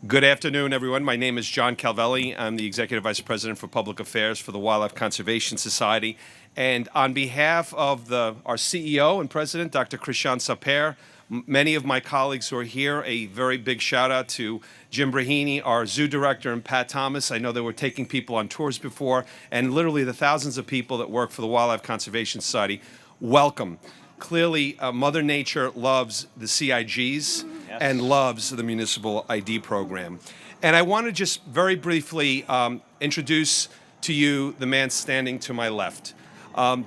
Good afternoon, everyone. My name is John Calvelli. I'm the Executive Vice President for Public Affairs for the Wildlife Conservation Society. And on behalf of our CEO and President, Dr. Christian Saper, many of my colleagues who are here, a very big shout out to Jim Brahini, our zoo director, and Pat Thomas. I know they were taking people on tours before, and literally the thousands of people that work for the Wildlife Conservation Society. Welcome. Clearly, Mother Nature loves the CIGs and loves the Municipal ID program. And I want to just very briefly introduce to you the man standing to my left.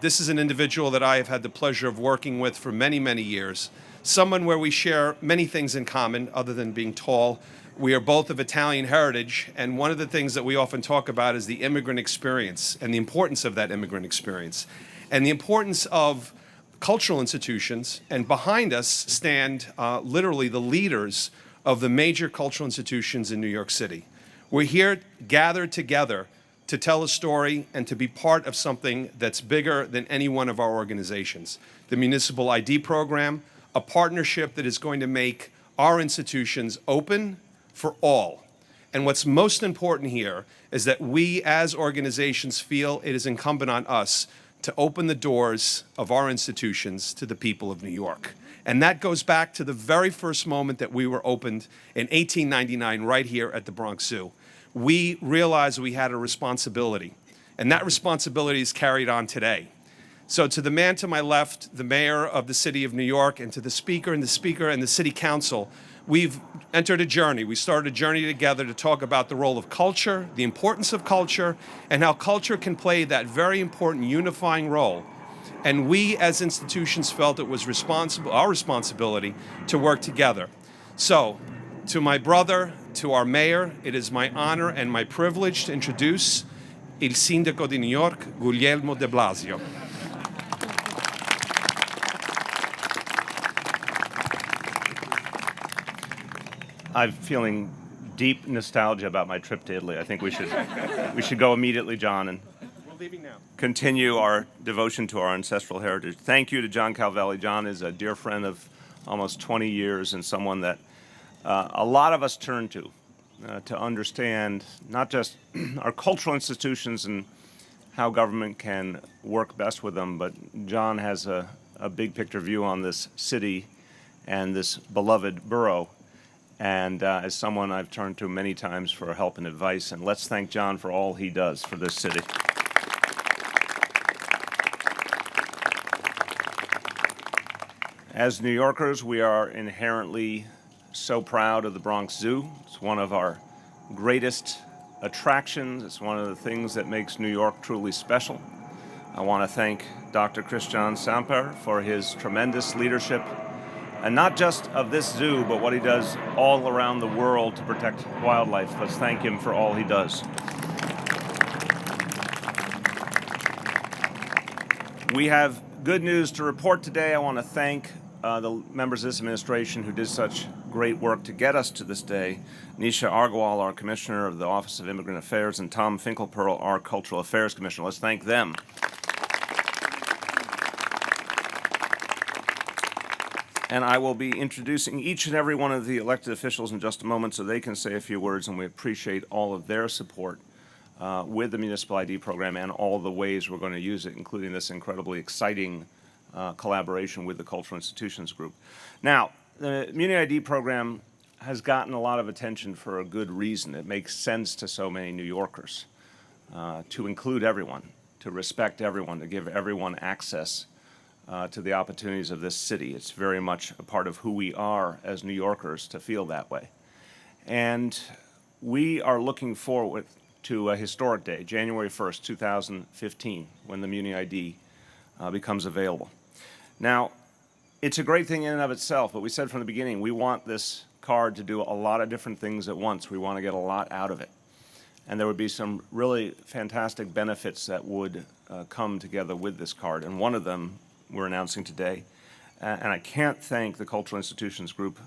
This is an individual that I have had the pleasure of working with for many, many years. Someone where we share many things in common other than being tall. We are both of Italian heritage, and one of the things that we often talk about is the immigrant experience and the importance of that immigrant experience and the importance of cultural institutions. And behind us stand literally the leaders of the major cultural institutions in New York City. We're here gathered together to tell a story and to be part of something that's bigger than any one of our organizations. The Municipal ID program, a partnership that is going to make our institutions open for all. And what's most important here is that we as organizations feel it is incumbent on us to open the doors of our institutions to the people of New York. And that goes back to the very first moment that we were opened in 1899 right here at the Bronx Zoo. We realized we had a responsibility, and that responsibility is carried on today. So to the man to my left, the mayor of the city of New York, and to the speaker and the city council, we've entered a journey. We started a journey together to talk about the role of culture, the importance of culture, and how culture can play that very important unifying role. And we as institutions felt it was our responsibility to work together. So, to my brother, to our mayor, it is my honor and my privilege to introduce Il Sindaco di New York, Guglielmo de Blasio. I'm feeling deep nostalgia about my trip to Italy. I think we should go immediately, John, and We're leaving now. Continue our devotion to our ancestral heritage. Thank you to John Calvelli. John is a dear friend of almost 20 years and someone that a lot of us turn to understand not just our cultural institutions and how government can work best with them, but John has a big picture view on this city and this beloved borough. And as someone I've turned to many times for help and advice. And let's thank John for all he does for this city. As New Yorkers, we are inherently so proud of the Bronx Zoo. It's one of our greatest attractions. It's one of the things that makes New York truly special. I want to thank Dr. Christian Saper for his tremendous leadership, and not just of this zoo, but what he does all around the world to protect wildlife. Let's thank him for all he does. We have good news to report today. I want to thank the members of this administration who did such great work to get us to this day. Nisha Argwal, our Commissioner of the Office of Immigrant Affairs, and Tom Finkelpearl, our Cultural Affairs Commissioner. Let's thank them. And I will be introducing each and every one of the elected officials in just a moment so they can say a few words, and we appreciate all of their support with the Municipal ID program and all the ways we're going to use it, including this incredibly exciting collaboration with the Cultural Institutions Group. Now, the Muni ID program has gotten a lot of attention for a good reason. It makes sense to so many New Yorkers to include everyone, to respect everyone, to give everyone access to the opportunities of this city. It's very much a part of who we are as New Yorkers to feel that way. And we are looking forward to a historic day, January 1st, 2015, when the Muni ID becomes available. Now, it's a great thing in and of itself, but we said from the beginning, we want this card to do a lot of different things at once. We want to get a lot out of it. And there would be some really fantastic benefits that would come together with this card. And one of them we're announcing today. And I can't thank the Cultural Institutions Group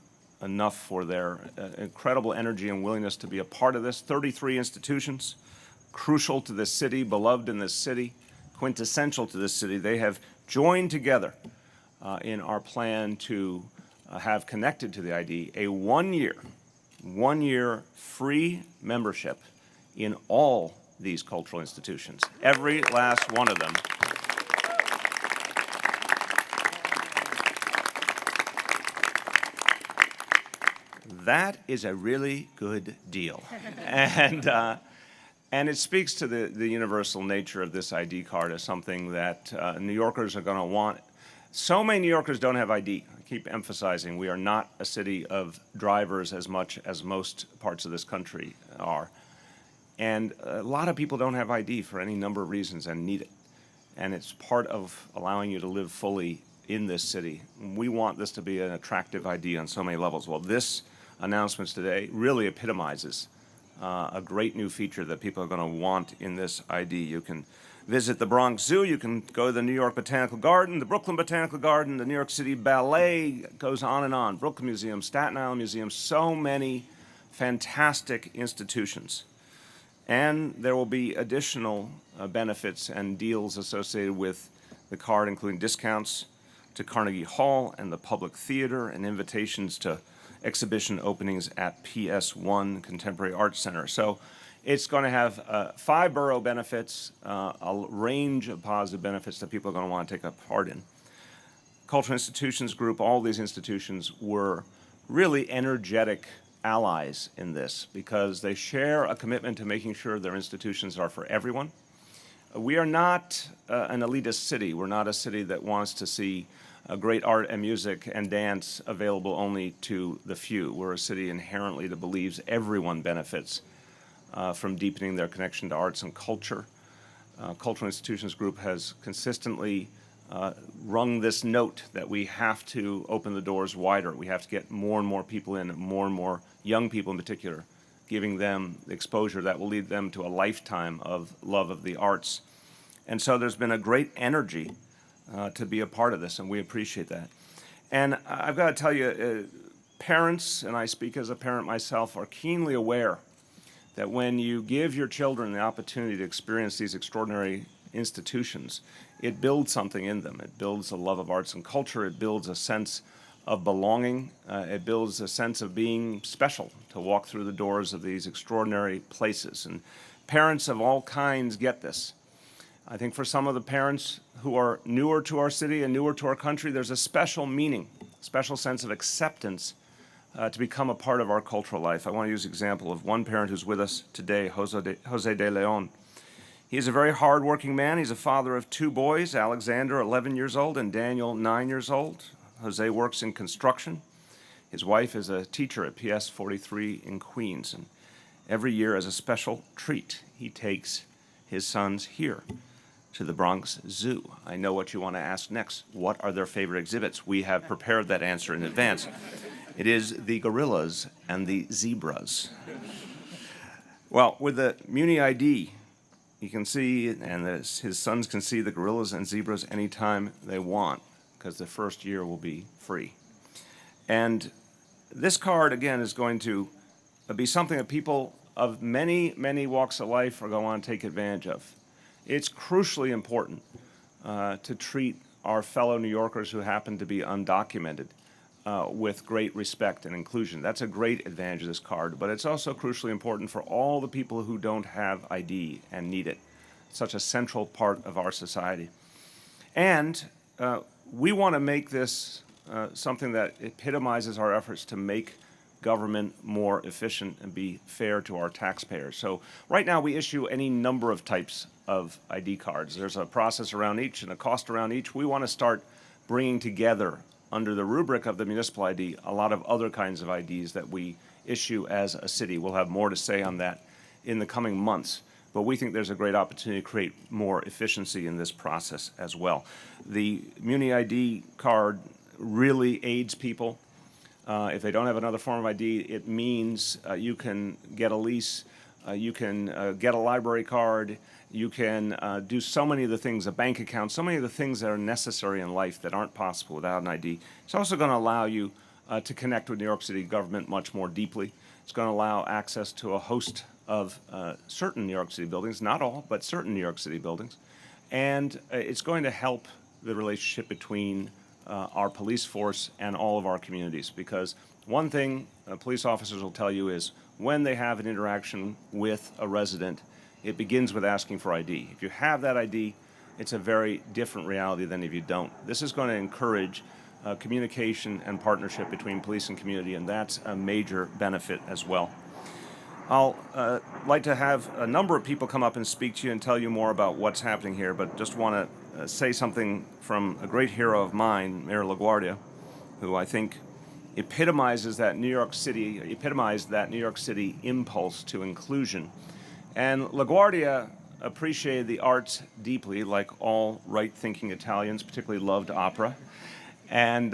enough for their incredible energy and willingness to be a part of this. 33 institutions, crucial to this city, beloved in this city, quintessential to this city. They have joined together in our plan to have connected to the ID a one-year 1-year free membership in all these cultural institutions, every last one of them. That is a really good deal. And it speaks to the universal nature of this ID card as something that New Yorkers are going to want. So many New Yorkers don't have ID. I keep emphasizing we are not a city of drivers as much as most parts of this country are. And a lot of people don't have ID for any number of reasons and need it. And it's part of allowing you to live fully in this city. We want this to be an attractive ID on so many levels. Well, this announcement today really epitomizes a great new feature that people are going to want in this ID. You can visit the Bronx Zoo, you can go to the New York Botanical Garden, the Brooklyn Botanical Garden, the New York City Ballet, goes on and on, Brooklyn Museum, Staten Island Museum, so many fantastic institutions. And there will be additional benefits and deals associated with the card, including discounts to Carnegie Hall and the Public Theater and invitations to exhibition openings at PS1 Contemporary Arts Center. So it's going to have 5 borough benefits, a range of positive benefits that people are going to want to take a part in. Cultural Institutions Group, all these institutions were really energetic allies in this because they share a commitment to making sure their institutions are for everyone. We are not an elitist city. We're not a city that wants to see great art and music and dance available only to the few. We're a city inherently that believes everyone benefits from deepening their connection to arts and culture. Cultural Institutions Group has consistently rung this note that we have to open the doors wider. We have to get more and more people in, more and more young people in particular, giving them exposure that will lead them to a lifetime of love of the arts. And so there's been a great energy to be a part of this, and we appreciate that. And I've got to tell you, parents, and I speak as a parent myself, are keenly aware that when you give your children the opportunity to experience these extraordinary institutions, it builds something in them. It builds a love of arts and culture. It builds a sense of belonging. It builds a sense of being special to walk through the doors of these extraordinary places. And parents of all kinds get this. I think for some of the parents who are newer to our city and newer to our country, there's a special meaning, special sense of acceptance to become a part of our cultural life. I want to use the example of one parent who's with us today, Jose de Leon. He's a very hardworking man. He's a father of 2 boys, Alexander, 11 years old, and Daniel, 9 years old. Jose works in construction. His wife is a teacher at PS 43 in Queens. And every year, as a special treat, he takes his sons here to the Bronx Zoo. I know what you want to ask next. What are their favorite exhibits? We have prepared that answer in advance. It is the gorillas and the zebras. Well, with the Muni ID, you can see, and his sons can see the gorillas and zebras anytime they want, because the first year will be free. And this card, again, is going to be something that people of many, many walks of life are going to want to take advantage of. It's crucially important to treat our fellow New Yorkers who happen to be undocumented with great respect and inclusion. That's a great advantage of this card, but it's also crucially important for all the people who don't have ID and need it. It's such a central part of our society. And we want to make this something that epitomizes our efforts to make government more efficient and be fair to our taxpayers. So right now we issue any number of types of ID cards. There's a process around each and a cost around each. We want to start bringing together under the rubric of the municipal ID a lot of other kinds of IDs that we issue as a city. We'll have more to say on that in the coming months. But we think there's a great opportunity to create more efficiency in this process as well. The Muni ID card really aids people. If they don't have another form of ID, it means you can get a lease, you can get a library card, you can do so many of the things, a bank account, so many of the things that are necessary in life that aren't possible without an ID. It's also going to allow you to connect with New York City government much more deeply. It's going to allow access to a host of certain New York City buildings, not all, but certain New York City buildings. And it's going to help the relationship between our police force and all of our communities, because One thing police officers will tell you is when they have an interaction with a resident, it begins with asking for ID. If you have that ID, it's a very different reality than if you don't. This is going to encourage communication and partnership between police and community, and that's a major benefit as well. I'll like to have a number of people come up and speak to you and tell you more about what's happening here, but just want to say something from a great hero of mine, Mayor LaGuardia, who I think epitomized that New York City impulse to inclusion. And LaGuardia appreciated the arts deeply, like all right-thinking Italians, particularly loved opera, and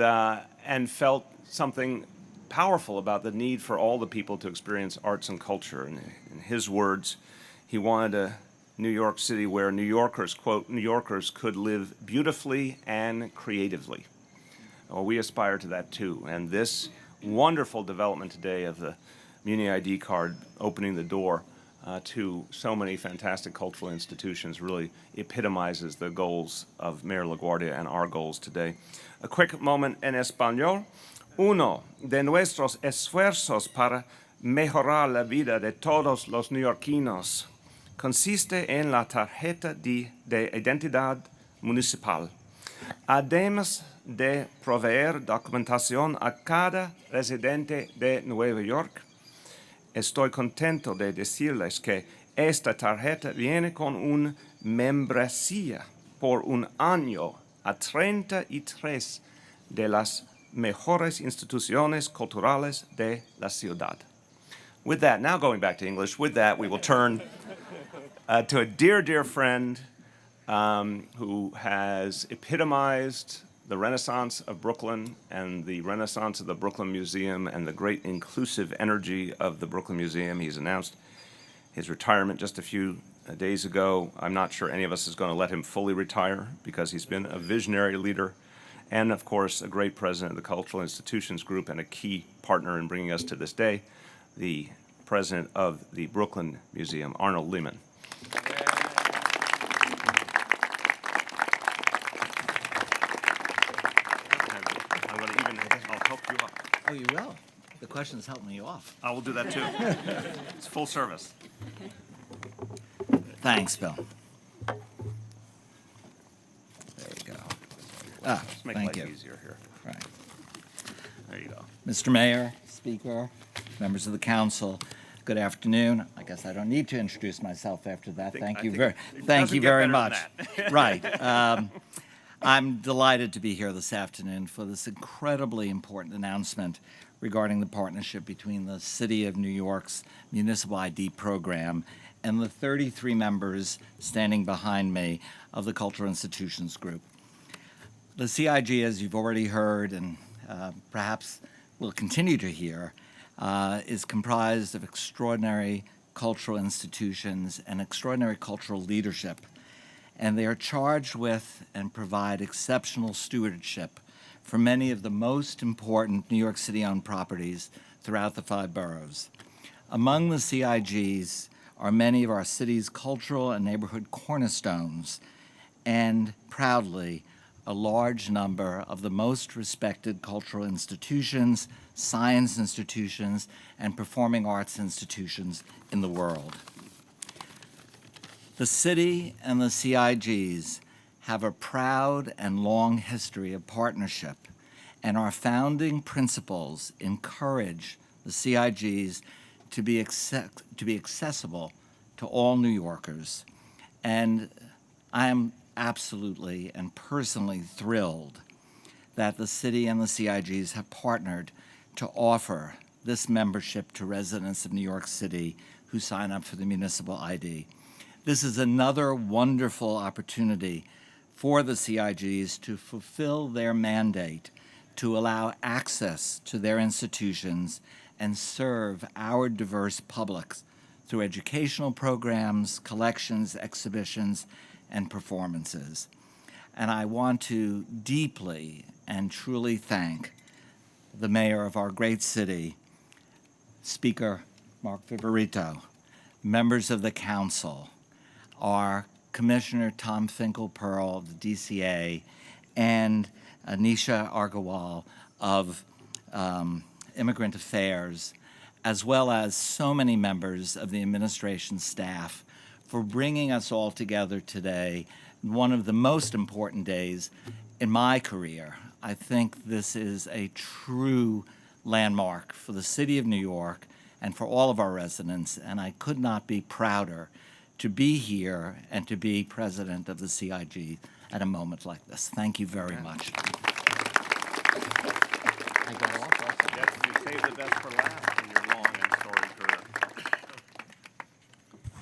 felt something powerful about the need for all the people to experience arts and culture. And in his words, he wanted a New York City where New Yorkers, quote, New Yorkers could live beautifully and creatively. Well, we aspire to that too. And this wonderful development today of the Muni ID card opening the door to so many fantastic cultural institutions really epitomizes the goals of Mayor LaGuardia and our goals today. A quick moment en español. Uno de nuestros esfuerzos para mejorar la vida de todos los neoyorquinos consiste en la tarjeta de identidad municipal. Además de proveer documentación a cada residente de Nueva York, estoy contento de decirles que esta tarjeta viene con una membresía por un año a 33 de las mejores instituciones culturales de la ciudad. With that, now going back to English, with that, we will turn to a dear, dear friend who has epitomized the Renaissance of Brooklyn and the Renaissance of the Brooklyn Museum and the great inclusive energy of the Brooklyn Museum. He's announced his retirement just a few days ago. I'm not sure any of us is going to let him fully retire because he's been a visionary leader and, of course, a great president of the Cultural Institutions Group and a key partner in bringing us to this day, the president of the Brooklyn Museum, Arnold Lehman. I'll help you up. Oh, you will? The questions help me off. I will do that too. It's full service. Thanks, Bill. There you go. Just make Thank life you. easier here. Right. There you go. Mr. Mayor, Speaker, members of the council, good afternoon. I guess I don't need to introduce myself after that. Thank you very much. Right. I'm delighted to be here this afternoon for this incredibly important announcement regarding the partnership between the City of New York's Municipal ID program and the 33 members standing behind me of the Cultural Institutions Group. The CIG, as you've already heard and perhaps will continue to hear, is comprised of extraordinary cultural institutions and extraordinary cultural leadership. And they are charged with and provide exceptional stewardship for many of the most important New York City-owned properties throughout the 5 boroughs. Among the CIGs are many of our city's cultural and neighborhood cornerstones, and proudly, a large number of the most respected cultural institutions, science institutions, and performing arts institutions in the world. The city and the CIGs have a proud and long history of partnership, and our founding principles encourage the CIGs to be accessible to all New Yorkers. And I am absolutely and personally thrilled that the city and the CIGs have partnered to offer this membership to residents of New York City who sign up for the Municipal ID. This is another wonderful opportunity for the CIGs to fulfill their mandate to allow access to their institutions and serve our diverse publics through educational programs, collections, exhibitions, and performances. And I want to deeply and truly thank the mayor of our great city, Speaker Mark Viverito, members of the council, our Commissioner Tom Finkel-Pearl of the DCA, and Anisha Argawal of Immigrant Affairs, as well as so many members of the administration staff for bringing us all together today, one of the most important days in my career. I think this is a true landmark for the city of New York and for all of our residents, and I could not be prouder to be here and to be president of the CIG at a moment like this. Thank you very much. Yes, you saved the best for last in your long and storied career.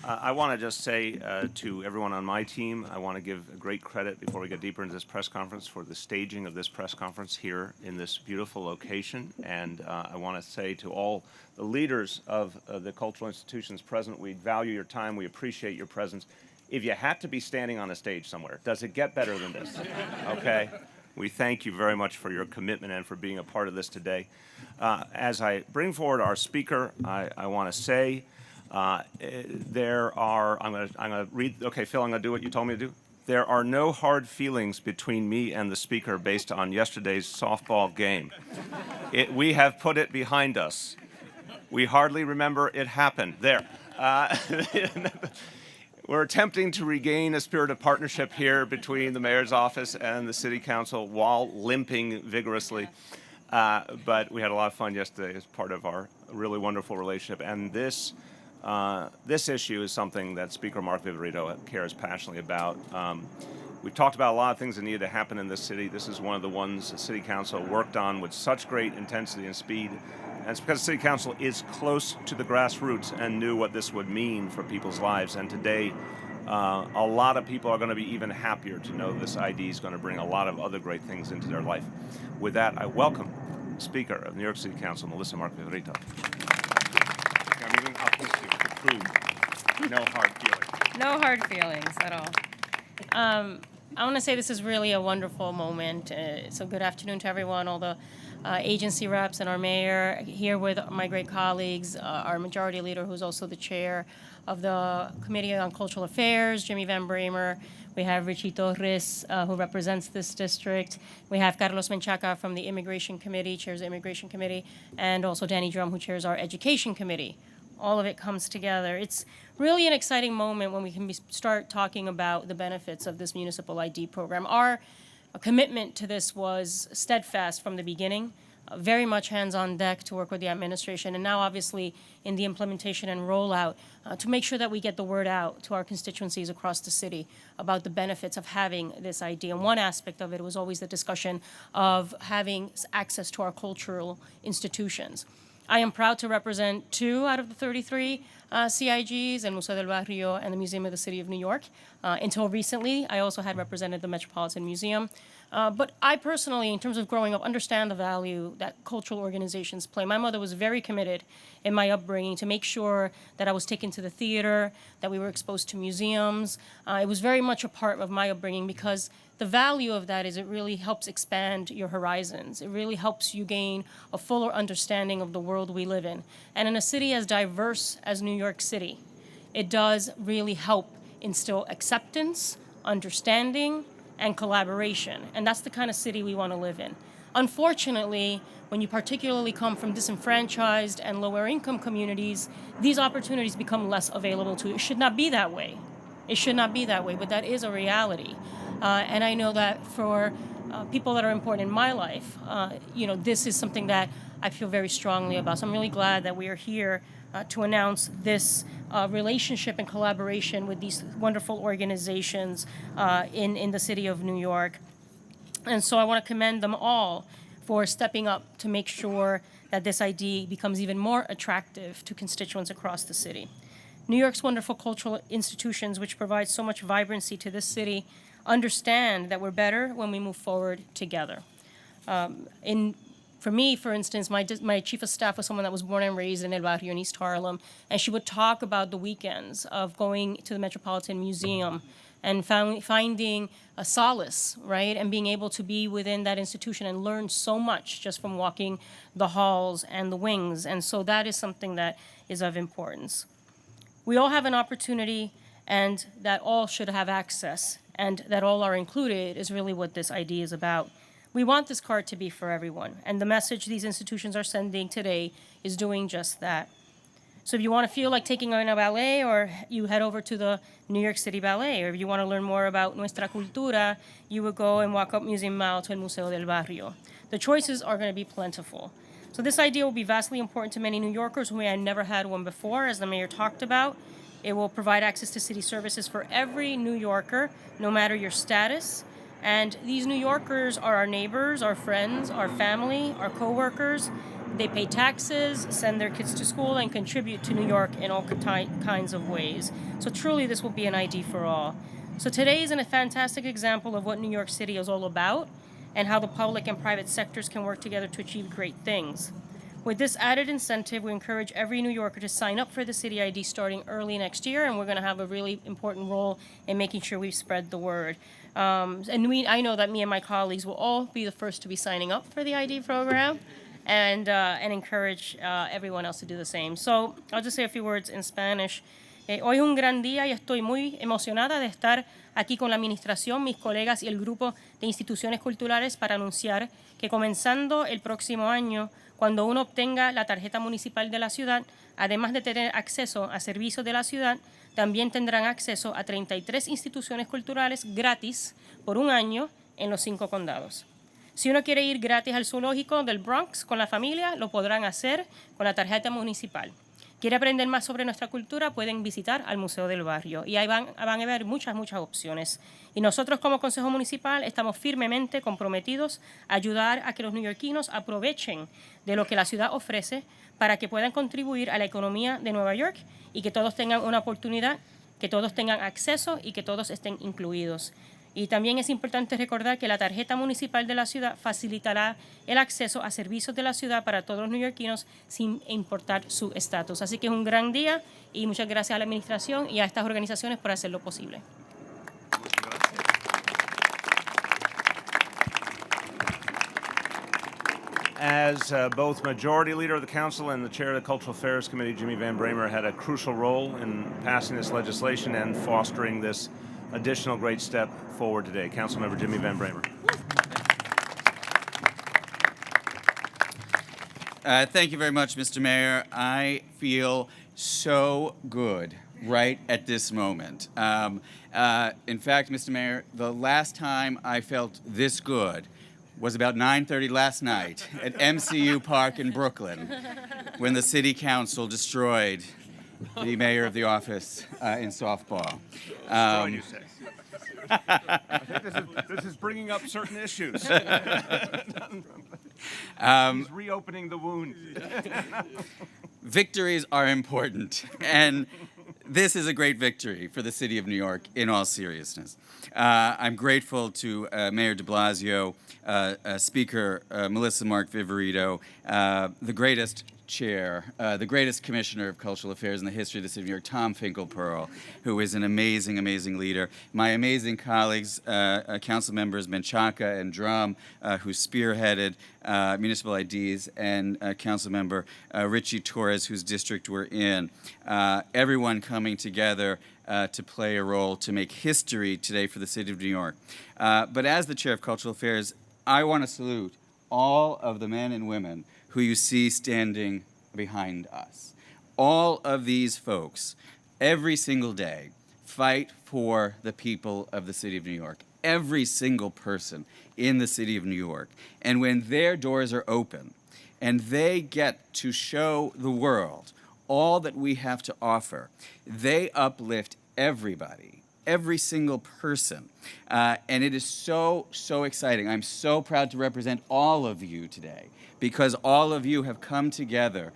I want to just say to everyone on my team, I want to give great credit before we get deeper into this press conference for the staging of this press conference here in this beautiful location. And I want to say to all the leaders of the cultural institutions present, we value your time, we appreciate your presence. If you had to be standing on a stage somewhere, does it get better than this? Okay? We thank you very much for your commitment and for being a part of this today. As I bring forward our speaker, I want to say there are, I'm going to read, okay, Phil, I'm going to do what you told me to do. There are no hard feelings between me and the speaker based on yesterday's softball game. We have put it behind us. We hardly remember it happened. There. We're attempting to regain a spirit of partnership here between the mayor's office and the city council while limping vigorously. But we had a lot of fun yesterday as part of our really wonderful relationship. And this issue is something that Speaker Mark Viverito cares passionately about. We've talked about a lot of things that needed to happen in this city. This is one of the ones the city council worked on with such great intensity and speed. And it's because the city council is close to the grassroots and knew what this would mean for people's lives. And today, a lot of people are going to be even happier to know this ID is going to bring a lot of other great things into their life. With that, I welcome Speaker of New York City Council, Melissa Mark Viverito. I'm even up with you to prove no hard feelings. No hard feelings at all. I want to say this is really a wonderful moment. So good afternoon to everyone, all the agency reps and our mayor, here with my great colleagues, our majority leader, who's also the chair of the Committee on Cultural Affairs, Jimmy Van Bramer. We have Richie Torres, who represents this district. We have Carlos Menchaca from the Immigration Committee, chairs the Immigration Committee, and also Danny Drum, who chairs our Education Committee. All of it comes together. It's really an exciting moment when we can start talking about the benefits of this municipal ID program. Our commitment to this was steadfast from the beginning, very much hands-on deck to work with the administration, and now obviously in the implementation and rollout to make sure that we get the word out to our constituencies across the city about the benefits of having this ID. And one aspect of it was always the discussion of having access to our cultural institutions. I am proud to represent 2 out of the 33 CIGs, El Museo del Barrio and the Museum of the City of New York. Until recently, I also had represented the Metropolitan Museum. But I personally, in terms of growing up, understand the value that cultural organizations play. My mother was very committed in my upbringing to make sure that I was taken to the theater, that we were exposed to museums. It was very much a part of my upbringing because the value of that is it really helps expand your horizons. It really helps you gain a fuller understanding of the world we live in. And in a city as diverse as New York City, it does really help instill acceptance, understanding, and collaboration. And that's the kind of city we want to live in. Unfortunately, when you particularly come from disenfranchised and lower income communities, these opportunities become less available to you. It should not be that way. It should not be that way, but that is a reality. And I know that for people that are important in my life, this is something that I feel very strongly about. So I'm really glad that we are here to announce this relationship and collaboration with these wonderful organizations in the city of New York. And so I want to commend them all for stepping up to make sure that this ID becomes even more attractive to constituents across the city. New York's wonderful cultural institutions, which provide so much vibrancy to this city, understand that we're better when we move forward together. For me, for instance, my chief of staff was someone that was born and raised in El Barrio in East Harlem, and she would talk about the weekends of going to the Metropolitan Museum and finding a solace, right, and being able to be within that institution and learn so much just from walking the halls and the wings. And so that is something that is of importance. We all have an opportunity, and that all should have access, and that all are included is really what this ID is about. We want this card to be for everyone, and the message these institutions are sending today is doing just that. So if you want to feel like taking on a ballet, or you head over to the New York City Ballet, or if you want to learn more about nuestra cultura, you would go and walk up Museum Mall to El Museo del Barrio. The choices are going to be plentiful. So this idea will be vastly important to many New Yorkers who may have never had one before, as the mayor talked about. It will provide access to city services for every New Yorker, no matter your status. And these New Yorkers are our neighbors, our friends, our family, our coworkers. They pay taxes, send their kids to school, and contribute to New York in all kinds of ways. So truly, this will be an ID for all. So today is a fantastic example of what New York City is all about and how the public and private sectors can work together to achieve great things. With this added incentive, we encourage every New Yorker to sign up for the City ID starting early next year, and we're going to have a really important role in making sure we spread the word. I know that me and my colleagues will all be the first to be signing up for the ID program, and encourage everyone else to do the same. So I'll just say a few words in Spanish. Hoy es un gran día y estoy muy emocionada de estar aquí con la administración, mis colegas y el grupo de instituciones culturales para anunciar que comenzando el próximo año, cuando uno obtenga la tarjeta municipal de la ciudad, además de tener acceso a servicios de la ciudad, también tendrán acceso a 33 instituciones culturales gratis por un año en los 5 condados. Si uno quiere ir gratis al zoológico del Bronx con la familia, lo podrán hacer con la tarjeta municipal. Quiere aprender más sobre nuestra cultura, pueden visitar al Museo del Barrio. Y ahí van a ver muchas opciones. Y nosotros como Consejo Municipal estamos firmemente comprometidos a ayudar a que los neoyorquinos aprovechen de lo que la ciudad ofrece para que puedan contribuir a la economía de Nueva York y que todos tengan una oportunidad, que todos tengan acceso y que todos estén incluidos. Y también es importante recordar que la tarjeta municipal de la ciudad facilitará el acceso a servicios de la ciudad para todos los neoyorquinos sin importar su estatus. Así que es un gran día y muchas gracias a la administración y a estas organizaciones por hacerlo posible. As both Majority Leader of the Council and the Chair of the Cultural Affairs Committee, Jimmy Van Bramer, had a crucial role in passing this legislation and fostering this additional great step forward today. Councilmember Jimmy Van Bramer. Thank you very much, Mr. Mayor. I feel so good right at this moment. In fact, Mr. Mayor, the last time I felt this good was about 9:30 last night at MCU Park in Brooklyn when the City Council destroyed the mayor of the office in softball. You say. I think this is bringing up certain issues. He's reopening the wound. Victories are important, and this is a great victory for the city of New York in all seriousness. I'm grateful to Mayor de Blasio, Speaker Melissa Mark Viverito, the greatest chair, the greatest commissioner of cultural affairs in the history of the city of New York, Tom Finkelpearl, who is an amazing, amazing leader. My amazing colleagues, council members Menchaca and Drum, who spearheaded municipal IDs, and council member Richie Torres, whose district we're in. Everyone coming together to play a role to make history today for the city of New York. But as the chair of cultural affairs, I want to salute all of the men and women who you see standing behind us. All of these folks, every single day, fight for the people of the city of New York. Every single person in the city of New York. And when their doors are open and they get to show the world all that we have to offer, they uplift everybody, every single person. And it is so, so exciting. I'm so proud to represent all of you today, because all of you have come together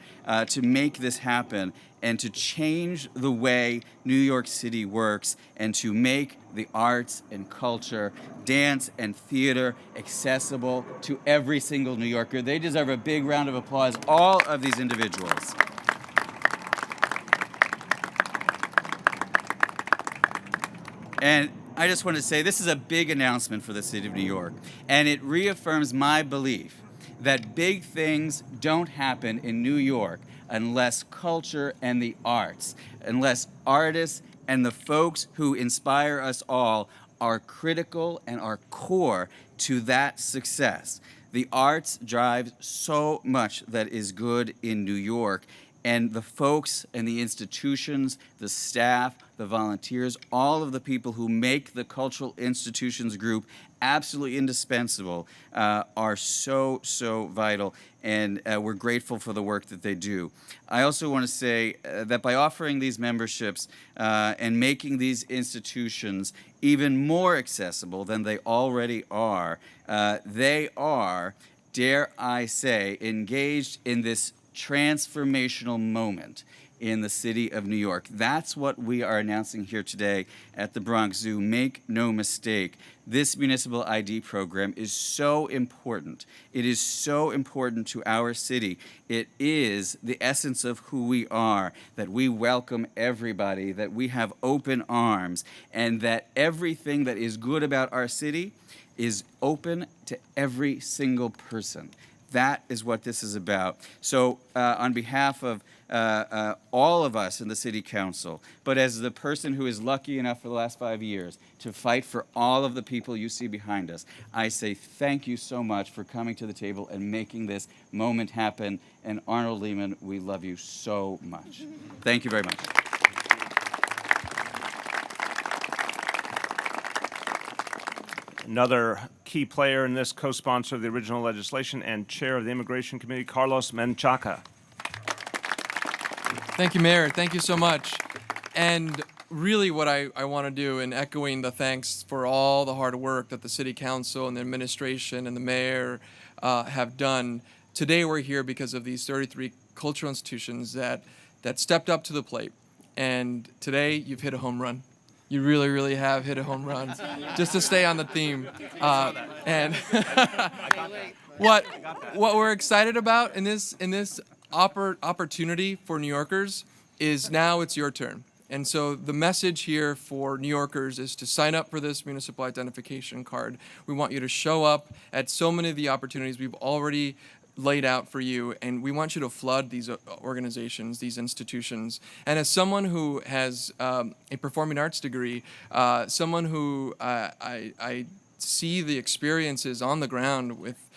to make this happen and to change the way New York City works and to make the arts and culture, dance and theater accessible to every single New Yorker. They deserve a big round of applause, all of these individuals. And I just want to say this is a big announcement for the city of New York, and it reaffirms my belief that big things don't happen in New York unless culture and the arts, unless artists and the folks who inspire us all are critical and are core to that success. The arts drive so much that is good in New York, and the folks and the institutions, the staff, the volunteers, all of the people who make the cultural institutions group absolutely indispensable are so, so vital, and we're grateful for the work that they do. I also want to say that by offering these memberships and making these institutions even more accessible than they already are, they are, dare I say, engaged in this transformational moment in the city of New York. That's what we are announcing here today at the Bronx Zoo. Make no mistake, this municipal ID program is so important. It is so important to our city. It is the essence of who we are, that we welcome everybody, that we have open arms, and that everything that is good about our city is open to every single person. That is what this is about. So on behalf of all of us in the City Council, but as the person who is lucky enough for the last 5 years to fight for all of the people you see behind us, I say thank you so much for coming to the table and making this moment happen. And Arnold Lehman, we love you so much. Thank you very much. Another key player in this, co-sponsor of the original legislation and chair of the Immigration Committee, Carlos Menchaca. Thank you, Mayor. Thank you so much. And really what I want to do, in echoing the thanks for all the hard work that the City Council and the administration and the mayor have done, today we're here because of these 33 cultural institutions that stepped up to the plate. And today you've hit a home run. You really, really have hit a home run. Just to stay on the theme. And what we're excited about in this opportunity for New Yorkers is now it's your turn. And so the message here for New Yorkers is to sign up for this municipal identification card. We want you to show up at so many of the opportunities we've already laid out for you, and we want you to flood these organizations, these institutions. And as someone who has a performing arts degree, someone who I see the experiences on the ground with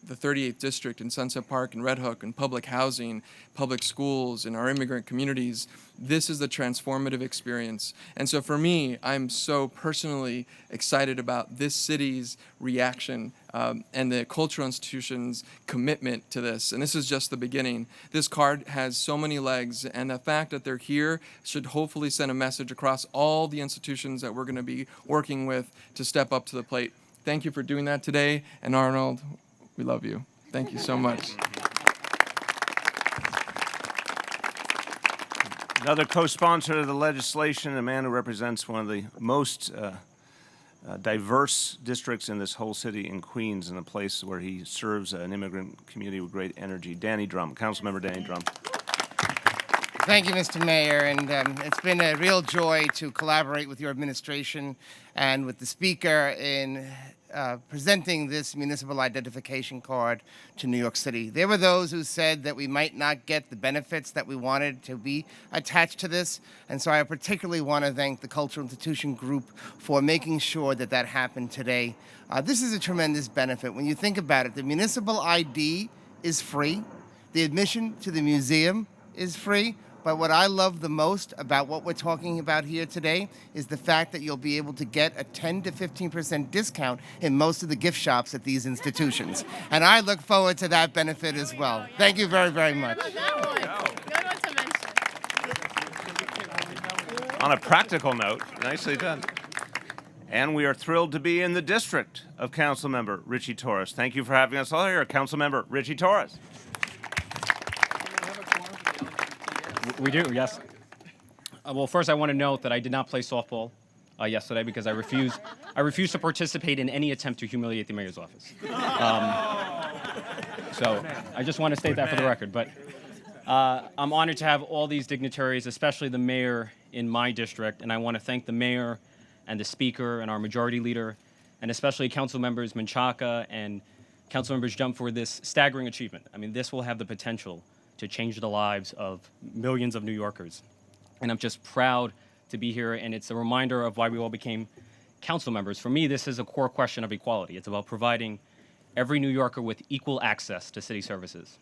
the 38th District and Sunset Park and Red Hook and public housing, public schools, and our immigrant communities, this is the transformative experience. And so for me, I'm so personally excited about this city's reaction and the cultural institutions' commitment to this. And this is just the beginning. This card has so many legs, and the fact that they're here should hopefully send a message across all the institutions that we're going to be working with to step up to the plate. Thank you for doing that today. And Arnold, we love you. Thank you so much. Another co-sponsor of the legislation, a man who represents one of the most diverse districts in this whole city in Queens, in a place where he serves an immigrant community with great energy, Danny Drum, Councilmember Danny Drum. Thank you, Mr. Mayor, and it's been a real joy to collaborate with your administration and with the Speaker in presenting this municipal identification card to New York City. There were those who said that we might not get the benefits that we wanted to be attached to this, and so I particularly want to thank the Cultural Institution Group for making sure that that happened today. This is a tremendous benefit. When you think about it, the municipal ID is free, the admission to the museum is free, but what I love the most about what we're talking about here today is the fact that you'll be able to get a 10 to 15% discount in most of the gift shops at these institutions. And I look forward to that benefit as well. Thank you very, very much. On a practical note, nicely done. And we are thrilled to be in the district of Councilmember Richie Torres. Thank you for having us all here, Councilmember Richie Torres. We do, yes. Well, first I want to note that I did not play softball yesterday because I refused to participate in any attempt to humiliate the mayor's office. So I just want to state that for the record. But I'm honored to have all these dignitaries, especially the mayor in my district, and I want to thank the mayor and the speaker and our majority leader, and especially Council members Menchaca and Council members Jump for this staggering achievement. I mean, this will have the potential to change the lives of millions of New Yorkers. And I'm just proud to be here, and it's a reminder of why we all became council members, for me, this is a core question of equality. It's about providing every New Yorker with equal access to city services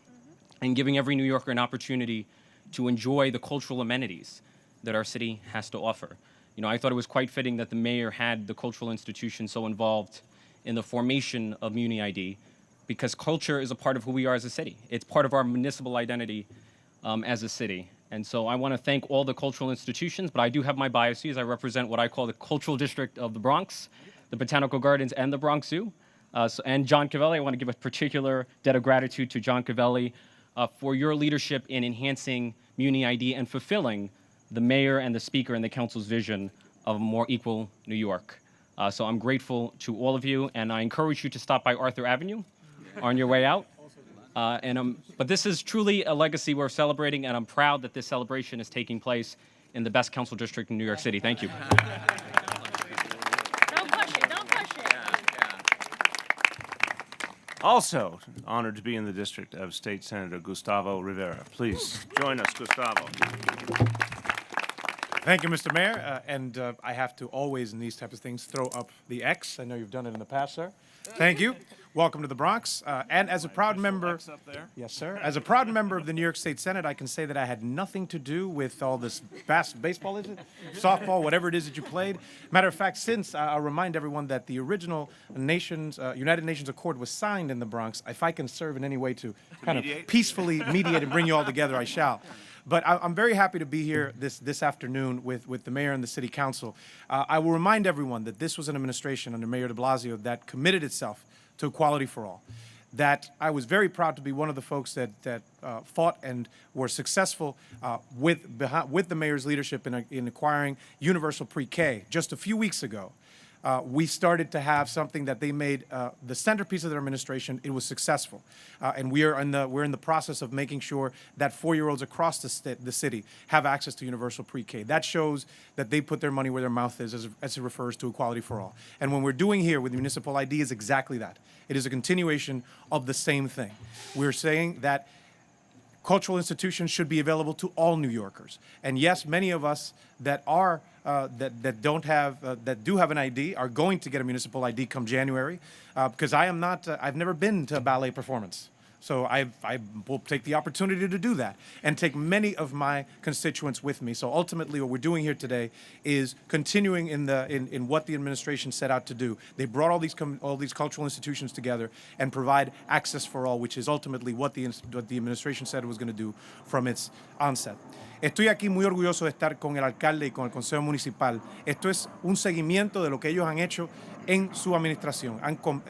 and giving every New Yorker an opportunity to enjoy the cultural amenities that our city has to offer. You know, I thought it was quite fitting that the mayor had the cultural institution so involved in the formation of Muni ID, because culture is a part of who we are as a city. It's part of our municipal identity as a city. And so I want to thank all the cultural institutions, but I do have my biases. I represent what I call the cultural district of the Bronx, the Botanical Gardens, and the Bronx Zoo. And John Cavelli, I want to give a particular debt of gratitude to John Cavelli for your leadership in enhancing Muni ID and fulfilling the mayor and the speaker and the council's vision of a more equal New York. So I'm grateful to all of you, and I encourage you to stop by Arthur Avenue on your way out. But this is truly a legacy we're celebrating, and I'm proud that this celebration is taking place in the best council district in New York City. Thank you. Don't push it, don't push it. Also honored to be in the district of State Senator Gustavo Rivera. Please join us, Gustavo. Thank you, Mr. Mayor. I have to always, in these types of things, throw up the X. I know you've done it in the past, sir. Thank you. Welcome to the Bronx. And as a proud member, yes, sir. As a proud member of the New York State Senate, I can say that I had nothing to do with all this baseball, is it? Softball, whatever it is that you played. Matter of fact, since I'll remind everyone that the original United Nations Accord was signed in the Bronx, if I can serve in any way to kind of peacefully mediate and bring you all together, I shall. But I'm very happy to be here this afternoon with the mayor and the city council. I will remind everyone that this was an administration under Mayor de Blasio that committed itself to equality for all. That I was very proud to be one of the folks that fought and were successful with the mayor's leadership in acquiring universal pre-K. Just a few weeks ago, we started to have something that they made the centerpiece of their administration. It was successful, and we're in the process of making sure that 4-year-olds across the city have access to universal pre-K. That shows that they put their money where their mouth is as it refers to equality for all. And what we're doing here with municipal ID is exactly that. It is a continuation of the same thing. We're saying that cultural institutions should be available to all New Yorkers. And yes, many of us that are that do have an ID are going to get a municipal ID come January, because I am not. I've never been to a ballet performance, so I will take the opportunity to do that and take many of my constituents with me. So ultimately, what we're doing here today is continuing in what the administration set out to do. They brought all these cultural institutions together and provide access for all, which is ultimately what the administration said it was going to do from its onset. Estoy aquí muy orgulloso de estar con el alcalde y con el consejo municipal. Esto es un seguimiento de lo que ellos han hecho en su administración.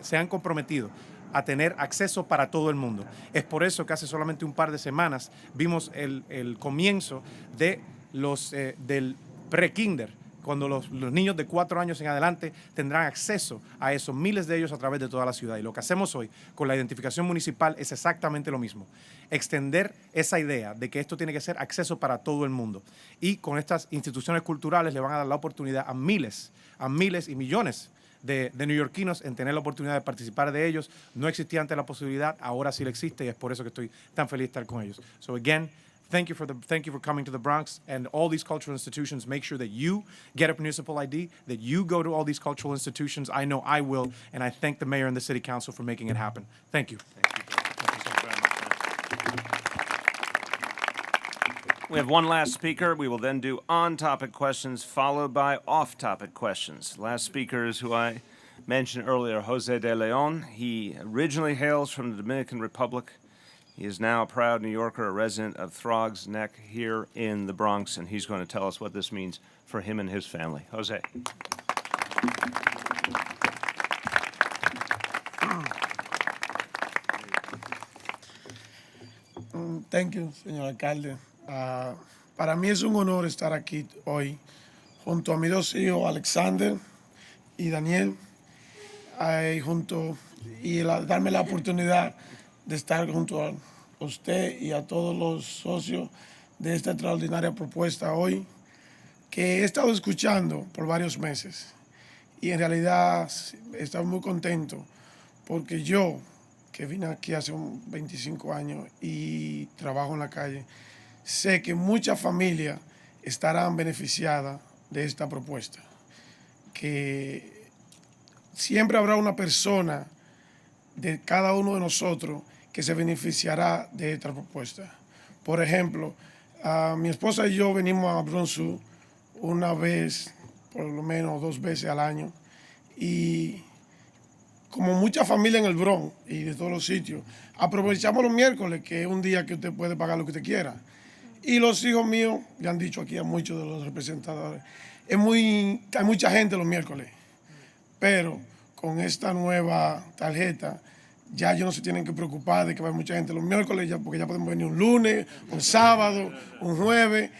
Se han comprometido a tener acceso para todo el mundo. Es por eso que hace solamente un par de semanas vimos el comienzo de del pre-kinder, cuando los niños de 4 años en adelante tendrán acceso a eso, miles de ellos a través de toda la ciudad. Y lo que hacemos hoy con la identificación municipal es exactamente lo mismo. Extender esa idea de que esto tiene que ser acceso para todo el mundo. Y con estas instituciones culturales le van a dar la oportunidad a miles y millones de neoyorquinos en tener la oportunidad de participar de ellos. No existía antes la posibilidad, ahora sí la existe, y es por eso que estoy tan feliz de estar con ellos. So again, thank you for coming to the Bronx, and all these cultural institutions. Make sure that you get a municipal ID, that you go to all these cultural institutions. I know I will, and I thank the mayor and the city council for making it happen. Thank you. We have one last speaker. We will then do on-topic questions followed by off-topic questions. Last speaker is who I mentioned earlier, Jose de Leon. He originally hails from the Dominican Republic. He is now a proud New Yorker, a resident of Throgs Neck here in the Bronx, and he's going to tell us what this means for him and his family. Jose. Thank you, señor alcalde. Para mí es un honor estar aquí hoy junto a mis 2 hijos, Alexander y Daniel, darme la oportunidad de estar junto a usted y a todos los socios de esta extraordinaria propuesta hoy, que he estado escuchando por varios meses. Y en realidad estoy muy contento porque yo, que vine aquí hace 25 años y trabajo en la calle, sé que muchas familias estarán beneficiadas de esta propuesta, que siempre habrá una persona de cada uno de nosotros que se beneficiará de esta propuesta. Por ejemplo, mi esposa y yo venimos a Bronx una vez, por lo menos 2 veces al año, y como mucha familia en el Bronx y de todos los sitios, aprovechamos los miércoles, que es un día que usted puede pagar lo que usted quiera. Y los hijos míos, le han dicho aquí a muchos de los representadores, hay mucha gente los miércoles, pero con esta nueva tarjeta ya ellos no se tienen que preocupar de que va a haber mucha gente los miércoles, ya, porque ya podemos venir un lunes, un sábado, un jueves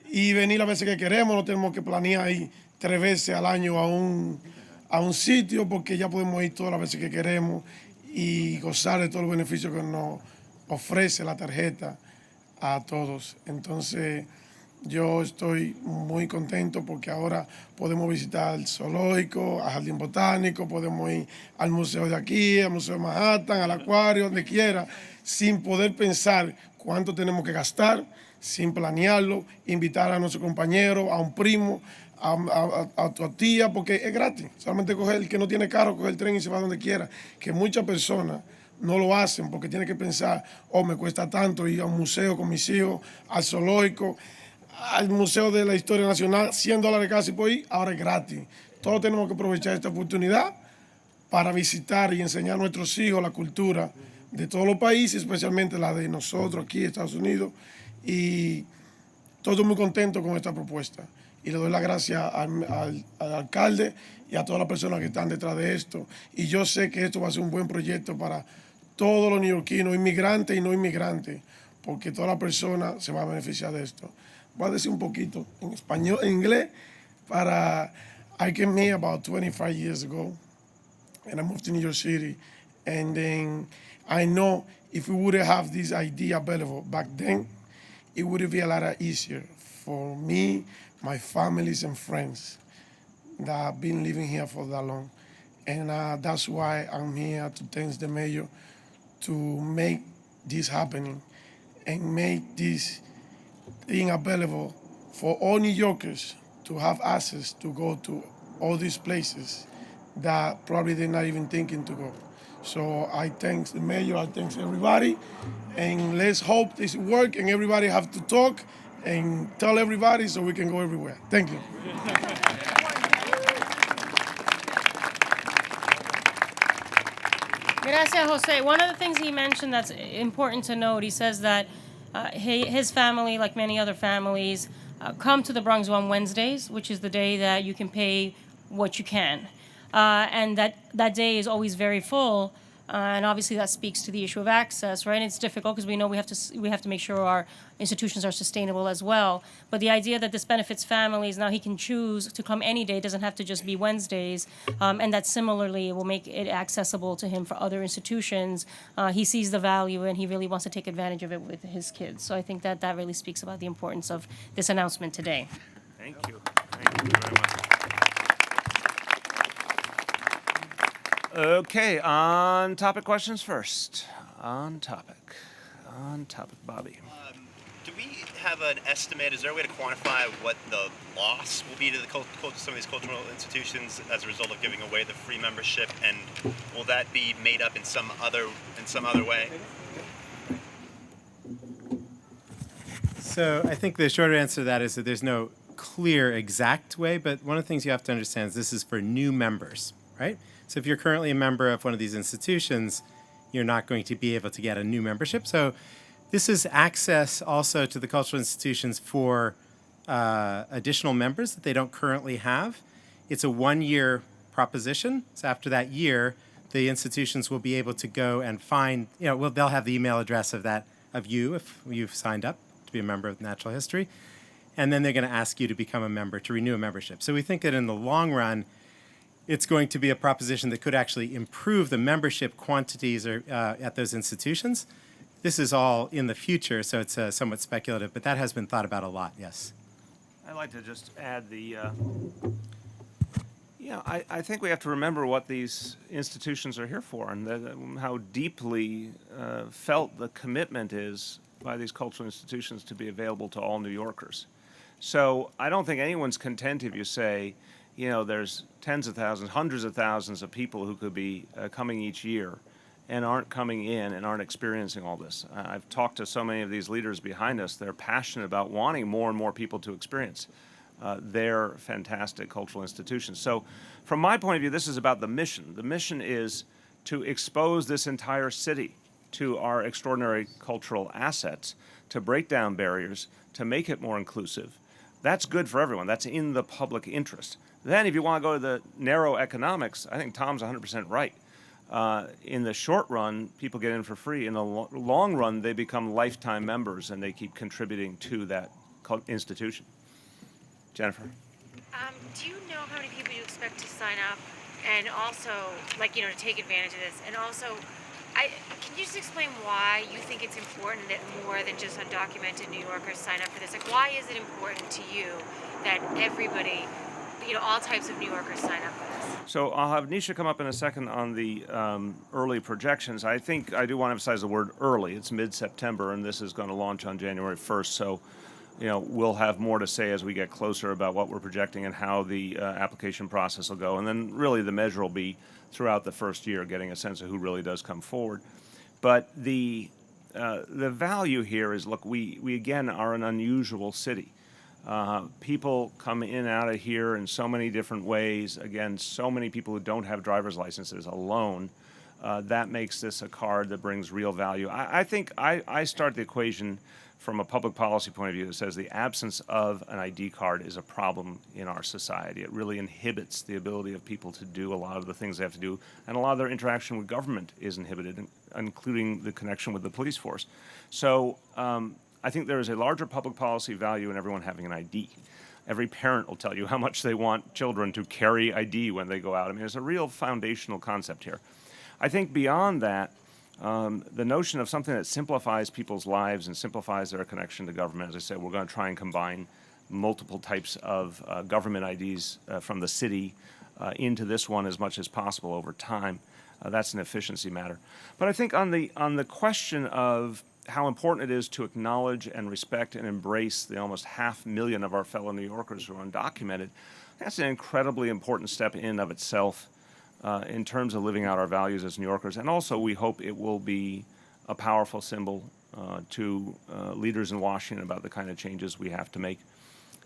y venir las veces que queremos. No tenemos que planear ir 3 veces al año a un sitio, porque ya podemos ir todas las veces que queremos y gozar de todos los beneficios que nos ofrece la tarjeta a todos. Entonces, yo estoy muy contento porque ahora podemos visitar el zoológico, al jardín botánico, podemos ir al museo de aquí, al museo de Manhattan, al acuario, donde quiera, sin poder pensar cuánto tenemos que gastar, sin planearlo, invitar a nuestro compañero, a un primo, a tu tía, porque es gratis. Solamente coger el que no tiene carro, coger el tren y se va donde quiera. Que muchas personas no lo hacen porque tienen que pensar, oh, me cuesta tanto ir a un museo con mis hijos, al zoológico, al Museo de la Historia Nacional, $100 casi por ir, ahora es gratis. Todos tenemos que aprovechar esta oportunidad para visitar y enseñar a nuestros hijos la cultura de todos los países, especialmente la de nosotros aquí, Estados Unidos, y todos muy contentos con esta propuesta. Y le doy las gracias al alcalde y a todas las personas que están detrás de esto. Y yo sé que esto va a ser un buen proyecto para todos los neoyorquinos, inmigrantes y no inmigrantes, porque todas las personas se van a beneficiar de esto. Voy a decir un poquito en español, en inglés, I came here about 25 years ago, and I moved to New York City, and then I know if we would have this idea available back then, it would be a lot easier for me, my families and friends that have been living here for that long. And that's why I'm here to thank the mayor to make this happening and make this being available for all New Yorkers to have access to go to all these places that probably they're not even thinking to go. So I thank the mayor, I thank everybody, and let's hope this work and everybody have to talk and tell everybody so we can go everywhere. Thank you. Gracias, Jose. One of the things he mentioned that's important to note, he says that his family, like many other families, come to the Bronx on Wednesdays, which is the day that you can pay what you can. And that day is always very full. And obviously that speaks to the issue of access, right? And it's difficult because we know we have to make sure our institutions are sustainable as well. But the idea that this benefits families, now he can choose to come any day, it doesn't have to just be Wednesdays, and that similarly will make it accessible to him for other institutions. He sees the value and he really wants to take advantage of it with his kids. So I think that really speaks about the importance of this announcement today. Thank you. Thank you very much. Okay, on topic questions first. On topic, Bobby. Do we have an estimate? Is there a way to quantify what the loss will be to some of these cultural institutions as a result of giving away the free membership, and will that be made up in some other way? So I think the shorter answer to that is that there's no clear exact way, but one of the things you have to understand is this is for new members, right? So if you're currently a member of one of these institutions, you're not going to be able to get a new membership. So this is access also to the cultural institutions for additional members that they don't currently have. It's a 1-year proposition. So after that year, the institutions will be able to go and find, they'll have the email address of you if you've signed up to be a member of Natural History. And then they're going to ask you to become a member, to renew a membership. So we think that in the long run, it's going to be a proposition that could actually improve the membership quantities at those institutions. This is all in the future, so it's somewhat speculative, but that has been thought about a lot, yes. I'd like to just add I think we have to remember what these institutions are here for, and how deeply felt the commitment is by these cultural institutions to be available to all New Yorkers. So I don't think anyone's content if you say, you know, there's tens of thousands, hundreds of thousands of people who could be coming each year and aren't coming in and aren't experiencing all this. I've talked to so many of these leaders behind us. They're passionate about wanting more and more people to experience their fantastic cultural institutions. So from my point of view, this is about the mission. The mission is to expose this entire city to our extraordinary cultural assets, to break down barriers, to make it more inclusive. That's good for everyone. That's in the public interest. Then if you want to go to the narrow economics, I think Tom's 100% right. In the short run, people get in for free. In the long run, they become lifetime members and they keep contributing to that institution. Jennifer? Do you know how many people you expect to sign up? And also, like, to take advantage of this? And also, can you just explain why you think it's important that more than just undocumented New Yorkers sign up for this? Like, why is it important to you that everybody, all types of New Yorkers sign up for this? So I'll have Nisha come up in a second on the early projections. I think I do want to emphasize the word early. It's mid-September, and this is going to launch on January 1st. So, we'll have more to say as we get closer about what we're projecting and how the application process will go. And then really the measure will be throughout the first year, getting a sense of who really does come forward. But the value here is, look, we again are an unusual city. People come in and out of here in so many different ways. Again, so many people who don't have driver's licenses alone. That makes this a card that brings real value. I think I start the equation from a public policy point of view that says the absence of an ID card is a problem in our society. It really inhibits the ability of people to do a lot of the things they have to do, and a lot of their interaction with government is inhibited, including the connection with the police force. So I think there is a larger public policy value in everyone having an ID. Every parent will tell you how much they want children to carry ID when they go out. I mean, it's a real foundational concept here. I think beyond that, the notion of something that simplifies people's lives and simplifies their connection to government, as I said, we're going to try and combine multiple types of government IDs from the city into this one as much as possible over time. That's an efficiency matter. But I think on the question of how important it is to acknowledge and respect and embrace the almost 500,000 of our fellow New Yorkers who are undocumented, that's an incredibly important step in and of itself. In terms of living out our values as New Yorkers. And also, we hope it will be a powerful symbol to leaders in Washington about the kind of changes we have to make.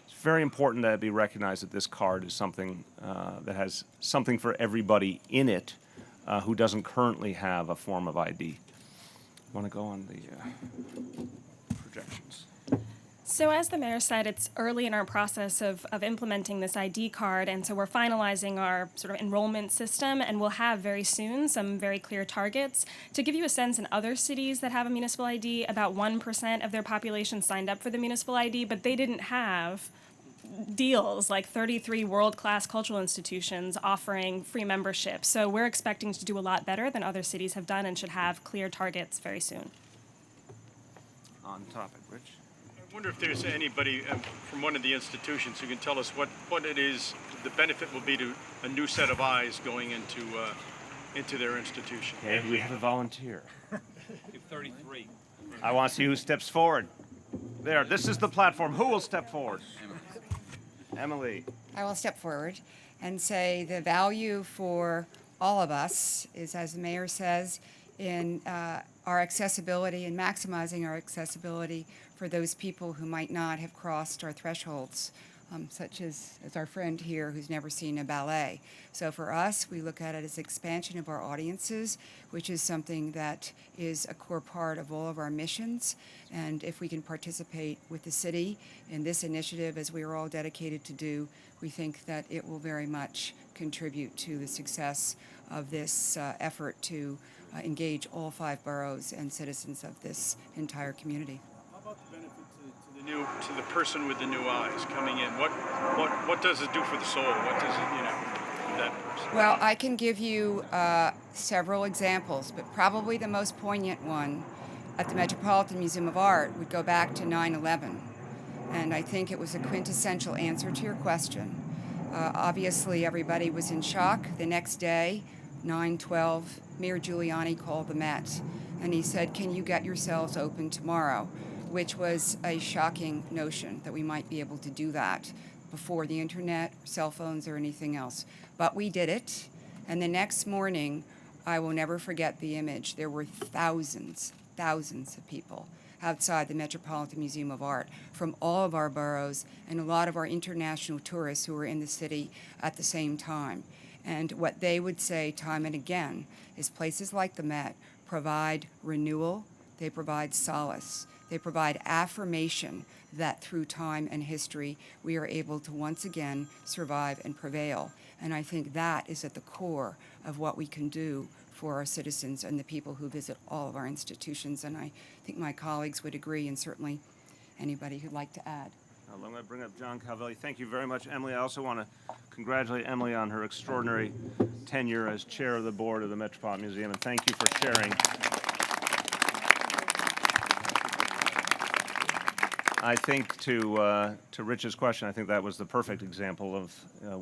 It's very important that it be recognized that this card is something that has something for everybody in it who doesn't currently have a form of ID. Want to go on the projections? So as the mayor said, it's early in our process of implementing this ID card, and so we're finalizing our sort of enrollment system, and we'll have very soon some very clear targets. To give you a sense, in other cities that have a municipal ID, about 1% of their population signed up for the municipal ID, but they didn't have deals like 33 world-class cultural institutions offering free membership. So we're expecting to do a lot better than other cities have done and should have clear targets very soon. On topic, Rich? I wonder if there's anybody from one of the institutions who can tell us what it is, the benefit will be to a new set of eyes going into their institution. Okay, we have a volunteer. 33. I want to see who steps forward. There, this is the platform. Who will step forward? Emily. I will step forward and say the value for all of us is, as the mayor says, in our accessibility and maximizing our accessibility for those people who might not have crossed our thresholds, such as our friend here who's never seen a ballet. So for us, we look at it as expansion of our audiences, which is something that is a core part of all of our missions. And if we can participate with the city in this initiative, as we are all dedicated to do, we think that it will very much contribute to the success of this effort to engage all 5 boroughs and citizens of this entire community. How about the benefit to the person with the new eyes coming in? What does it do for the soul? What does it, that person? Well, I can give you several examples, but probably the most poignant one at the Metropolitan Museum of Art would go back to 9/11. And I think it was a quintessential answer to your question. Obviously, everybody was in shock. The next day, 9/12, Mayor Giuliani called the Met, and he said, "Can you get yourselves open tomorrow?" Which was a shocking notion that we might be able to do that. before the internet, cell phones, or anything else. But we did it, and the next morning, I will never forget the image. There were thousands of people outside the Metropolitan Museum of Art from all of our boroughs and a lot of our international tourists who were in the city at the same time. And what they would say time and again is places like the Met provide renewal, they provide solace, they provide affirmation that through time and history we are able to once again survive and prevail. And I think that is at the core of what we can do for our citizens and the people who visit all of our institutions. And I think my colleagues would agree, and certainly anybody who'd like to add. I'm going to bring up John Calvelli. Thank you very much, Emily. I also want to congratulate Emily on her extraordinary tenure as chair of the board of the Metropolitan Museum, and thank you for sharing. I think to Rich's question, I think that was the perfect example of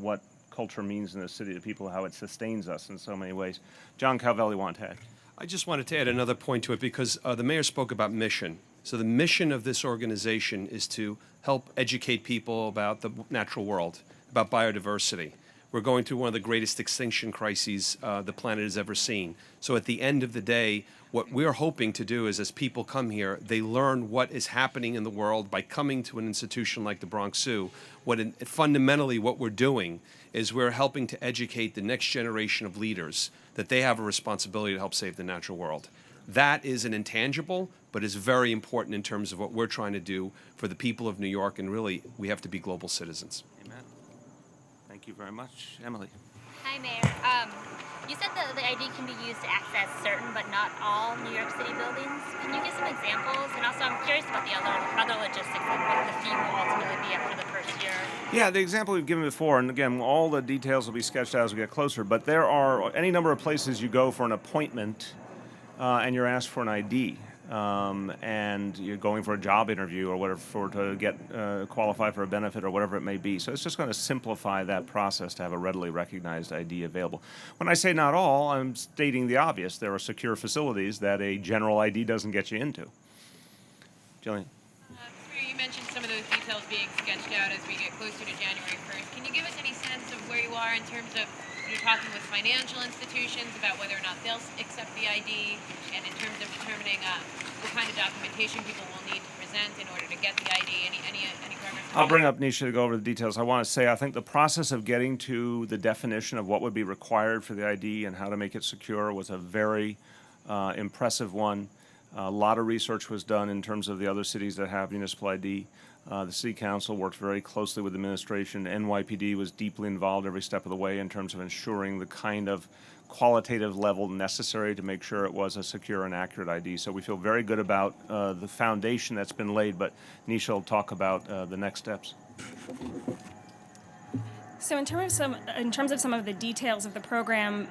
what culture means in the city to people, how it sustains us in so many ways. John Calvelli wanted to add. I just wanted to add another point to it because the mayor spoke about mission. So the mission of this organization is to help educate people about the natural world, about biodiversity. We're going through one of the greatest extinction crises the planet has ever seen. So at the end of the day, what we're hoping to do is as people come here, they learn what is happening in the world by coming to an institution like the Bronx Zoo. Fundamentally, what we're doing is we're helping to educate the next generation of leaders that they have a responsibility to help save the natural world. That is an intangible, but is very important in terms of what we're trying to do for the people of New York, and really, we have to be global citizens. Amen. Thank you very much. Emily. Hi, Mayor. You said that the ID can be used to access certain but not all New York City buildings. Can you give some examples? And also, I'm curious about the other logistics, like what the fee will ultimately be after the first year. Yeah, the example we've given before, and again, all the details will be sketched out as we get closer, but there are any number of places you go for an appointment and you're asked for an ID. And you're going for a job interview or whatever to get qualify for a benefit or whatever it may be. So it's just going to simplify that process to have a readily recognized ID available. When I say not all, I'm stating the obvious. There are secure facilities that a general ID doesn't get you into. Jillian. You mentioned some of those details being sketched out as we get closer to January 1st. Can you give us any sense of where you are in terms of you're talking with financial institutions about whether or not they'll accept the ID, and in terms of determining what kind of documentation people will need to present in order to get the ID? Any requirements? I'll bring up Nisha to go over the details. I want to say I think the process of getting to the definition of what would be required for the ID and how to make it secure was a very impressive one. A lot of research was done in terms of the other cities that have municipal ID. The City Council worked very closely with administration. NYPD was deeply involved every step of the way in terms of ensuring the kind of qualitative level necessary to make sure it was a secure and accurate ID. So we feel very good about the foundation that's been laid, but Nisha will talk about the next steps. So in terms of some of the details of the program,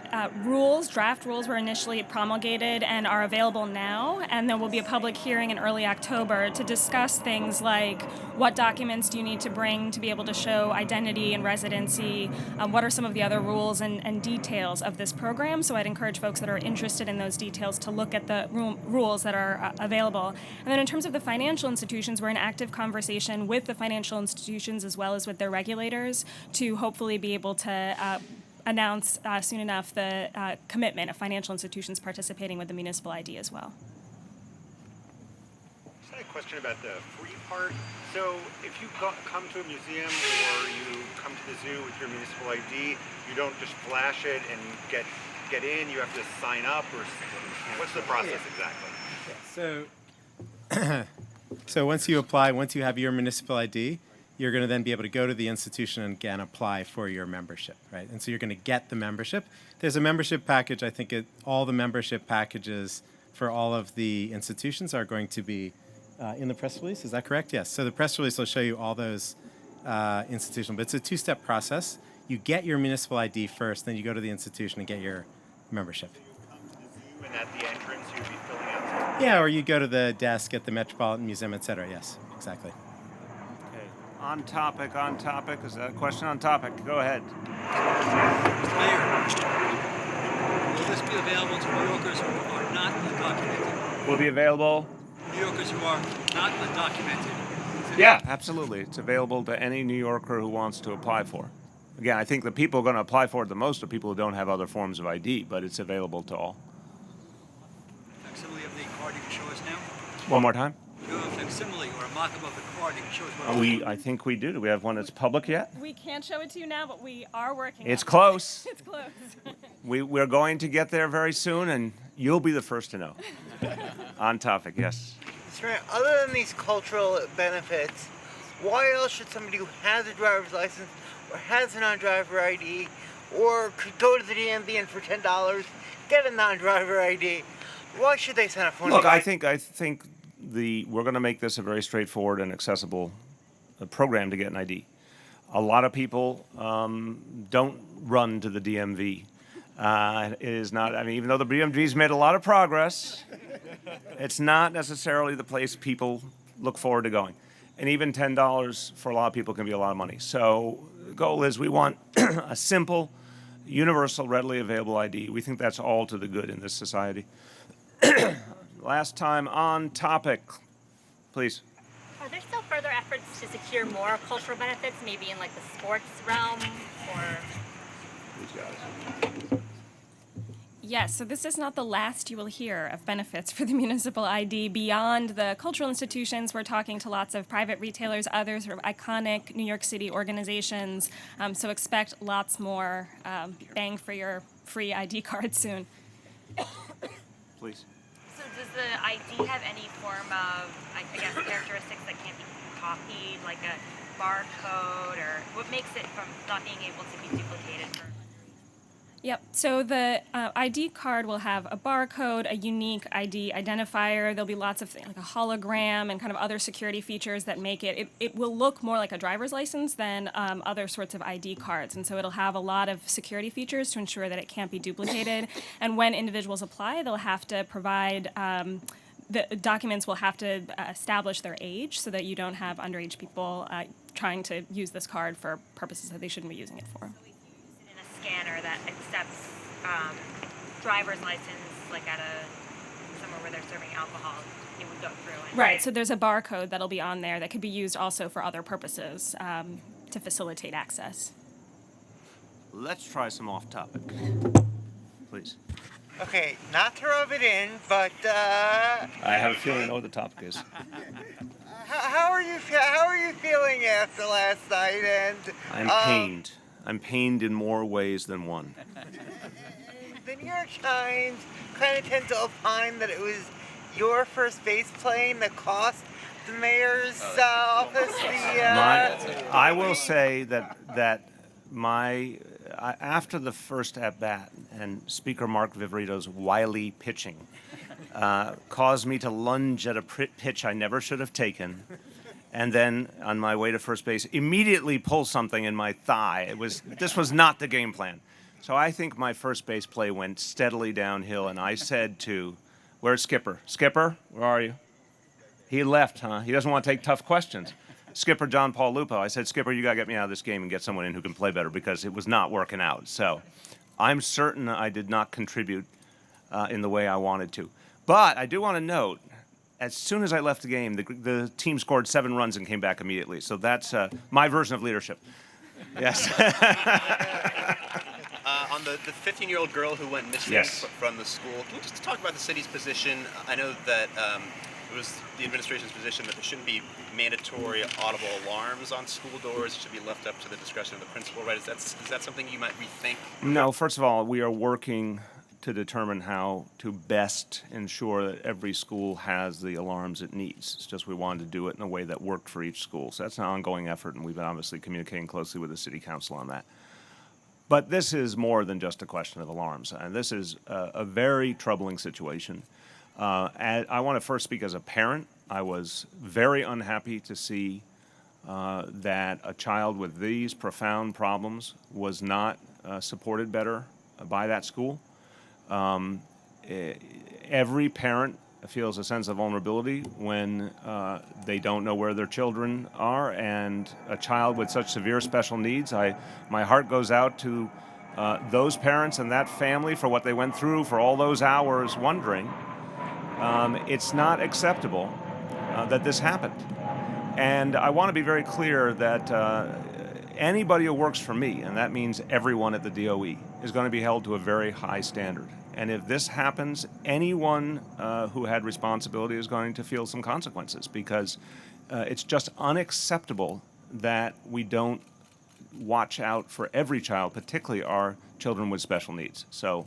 draft rules were initially promulgated and are available now, and there will be a public hearing in early October to discuss things like what documents do you need to bring to be able to show identity and residency, what are some of the other rules and details of this program. So I'd encourage folks that are interested in those details to look at the rules that are available. And then in terms of the financial institutions, we're in active conversation with the financial institutions as well as with their regulators to hopefully be able to announce soon enough the commitment of financial institutions participating with the municipal ID as well. I had a question about the free part. So if you come to a museum or you come to the zoo with your municipal ID, you don't just flash it and get in, you have to sign up, or what's the process exactly? So once you apply, once you have your municipal ID, you're going to then be able to go to the institution and again apply for your membership, right? And so you're going to get the membership. There's a membership package. I think all the membership packages for all of the institutions are going to be in the press release. Is that correct? Yes. So the press release will show you all those institutions. But it's a two-step process. You get your municipal ID first, then you go to the institution and get your membership. And at the entrance, you'd be filling out. Yeah, or you go to the desk at the Metropolitan Museum, et cetera. Yes, exactly. On topic. Is that a question on topic? Go ahead. Mr. Mayor, will this be available to New Yorkers who are not undocumented? Will be available. New Yorkers who are not undocumented. Is Yeah, absolutely. It's available to any New Yorker who wants to apply for it. Again, I think the people going to apply for it the most are people who don't have other forms of ID, but it's available to all. Facsimile of the card you can show us now? One more time. Do you have a facsimile or a mock-up of the card you can show us? What I think we do. Do we have one that's public yet? We can't show it to you now, but we are working. It's on it. close. It's close. We're going to get there very soon, and you'll be the first to know. On topic, yes. Mr. Mayor, other than these cultural benefits, why else should somebody who has a driver's license or has a non-driver ID or could go to the DMV and for $10 get a non-driver ID, why should they sign up for one? Look, I think we're going to make this a very straightforward and accessible program to get an ID. A lot of people don't run to the DMV. It is not, I mean, even though the DMV's made a lot of progress, it's not necessarily the place people look forward to going. And even $10 for a lot of people can be a lot of money. So the goal is we want a simple, universal, readily available ID. We think that's all to the good in this society. Last time on topic, please. Are there still further efforts to secure more cultural benefits, maybe in like the sports realm or? These guys. Yes, so this is not the last you will hear of benefits for the municipal ID. Beyond the cultural institutions, we're talking to lots of private retailers, other sort of iconic New York City organizations. So expect lots more bang for your free ID card soon. Please. So does the ID have any form of, I guess, characteristics that can't be copied, like a barcode, or what makes it from not being able to be duplicated? Yep, so the ID card will have a barcode, a unique ID identifier. There'll be lots of things like a hologram and kind of other security features that make it will look more like a driver's license than other sorts of ID cards. And so it'll have a lot of security features to ensure that it can't be duplicated. And when individuals apply, they'll have to provide the documents will have to establish their age so that you don't have underage people trying to use this card for purposes that they shouldn't be using it for. Scanner that accepts driver's license, like at somewhere where they're serving alcohol, it would go through. And Right. So there's a barcode that'll be on there that could be used also for other purposes to facilitate access. Let's try some off topic. Please. Okay, not to rub it in, but I have a feeling I know what the topic is. how are you feeling after last night? And I'm pained. I'm pained in more ways than one. The New York Times kind of tend to opine that it was your first base plane that cost the mayor's office I will say that after the first at bat and Speaker Mark Viverito's wily pitching caused me to lunge at a pitch I never should have taken. And then, on my way to first base, immediately pull something in my thigh. This was not the game plan. So I think my first base play went steadily downhill, and I said to, where's Skipper? Skipper, where are you? He left, huh? He doesn't want to take tough questions. Skipper John Paul Lupo, I said, Skipper, you got to get me out of this game and get someone in who can play better because it was not working out. So I'm certain I did not contribute in the way I wanted to. But I do want to note, as soon as I left the game, the team scored 7 runs and came back immediately. So that's my version of leadership. Yes. On the 15-year-old girl who went missing from the school, can you just talk about the city's position? I know that it was the administration's position that there shouldn't be mandatory audible alarms on school doors. It should be left up to the discretion of the principal, right? Is that something you might rethink? No, first of all, we are working to determine how to best ensure that every school has the alarms it needs. It's just we wanted to do it in a way that worked for each school. So that's an ongoing effort, and we've been obviously communicating closely with the city council on that. But this is more than just a question of alarms, and this is a very troubling situation. I want to first speak as a parent. I was very unhappy to see that a child with these profound problems was not supported better by that school. Every parent feels a sense of vulnerability when they don't know where their children are, and a child with such severe special needs, my heart goes out to those parents and that family for what they went through for all those hours wondering. It's not acceptable that this happened. And I want to be very clear that anybody who works for me, and that means everyone at the DOE, is going to be held to a very high standard. And if this happens, anyone who had responsibility is going to feel some consequences, because it's just unacceptable that we don't watch out for every child, particularly our children with special needs. So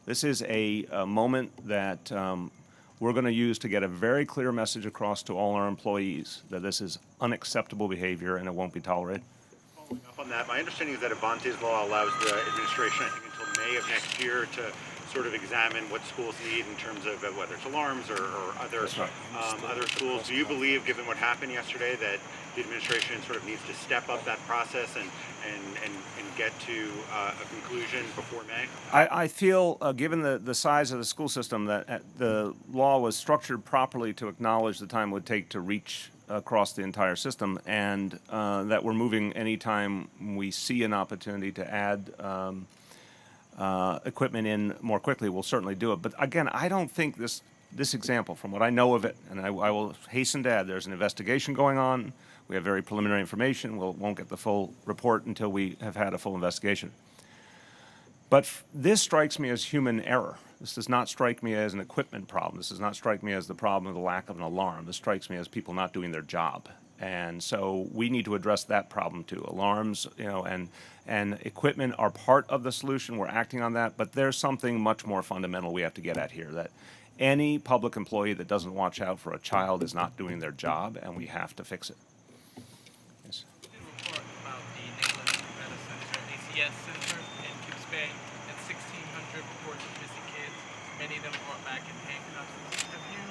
this is a moment that we're going to use to get a very clear message across to all our employees that this is unacceptable behavior and it won't be tolerated. Following up on that, my understanding is that Avante's law allows the administration, I think, until May of next year to sort of examine what schools need in terms of whether it's alarms or other other tools. Do you believe, given what happened yesterday, that the administration sort of needs to step up that process and get to a conclusion before May? I feel, given the size of the school system, that the law was structured properly to acknowledge the time it would take to reach across the entire system, and that we're moving anytime we see an opportunity to add equipment in more quickly, we'll certainly do it. But again, I don't think this example, from what I know of it, and I will hasten to add, there's an investigation going on. We have very preliminary information. We won't get the full report until we have had a full investigation. But this strikes me as human error. This does not strike me as an equipment problem. This does not strike me as the problem of the lack of an alarm. This strikes me as people not doing their job. And so we need to address that problem too. Alarms, and equipment are part of the solution. We're acting on that, but there's something much more fundamental we have to get at here, that any public employee that doesn't watch out for a child is not doing their job, and we have to fix it. Yes. You did a report about the Nicholas Rivera Center, ACS Center in Cubes Bay, and 1,600 reports of missing kids, many of them brought back in handcuffs. Have you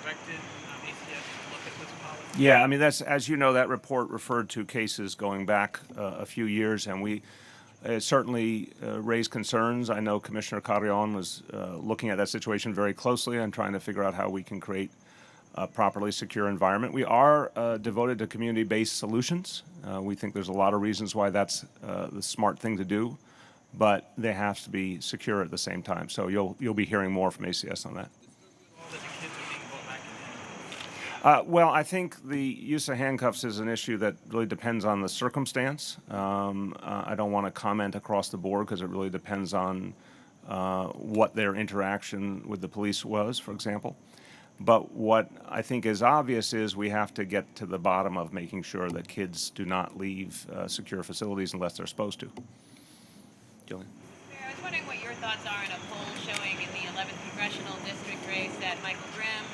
directed ACS to look at this policy? Yeah, I mean, that's, as you know, that report referred to cases going back a few years, and we certainly raised concerns. I know Commissioner Carrion was looking at that situation very closely and trying to figure out how we can create a properly secure environment. We are devoted to community-based solutions. We think there's a lot of reasons why that's the smart thing to do, but they have to be secure at the same time. So you'll be hearing more from ACS on that. Well, I think the use of handcuffs is an issue that really depends on the circumstance. I don't want to comment across the board because it really depends on what their interaction with the police was, for example. But what I think is obvious is we have to get to the bottom of making sure that kids do not leave secure facilities unless they're supposed to. Jillian? I was wondering what your thoughts are on a poll showing in the 11th Congressional District race that Michael Grimm,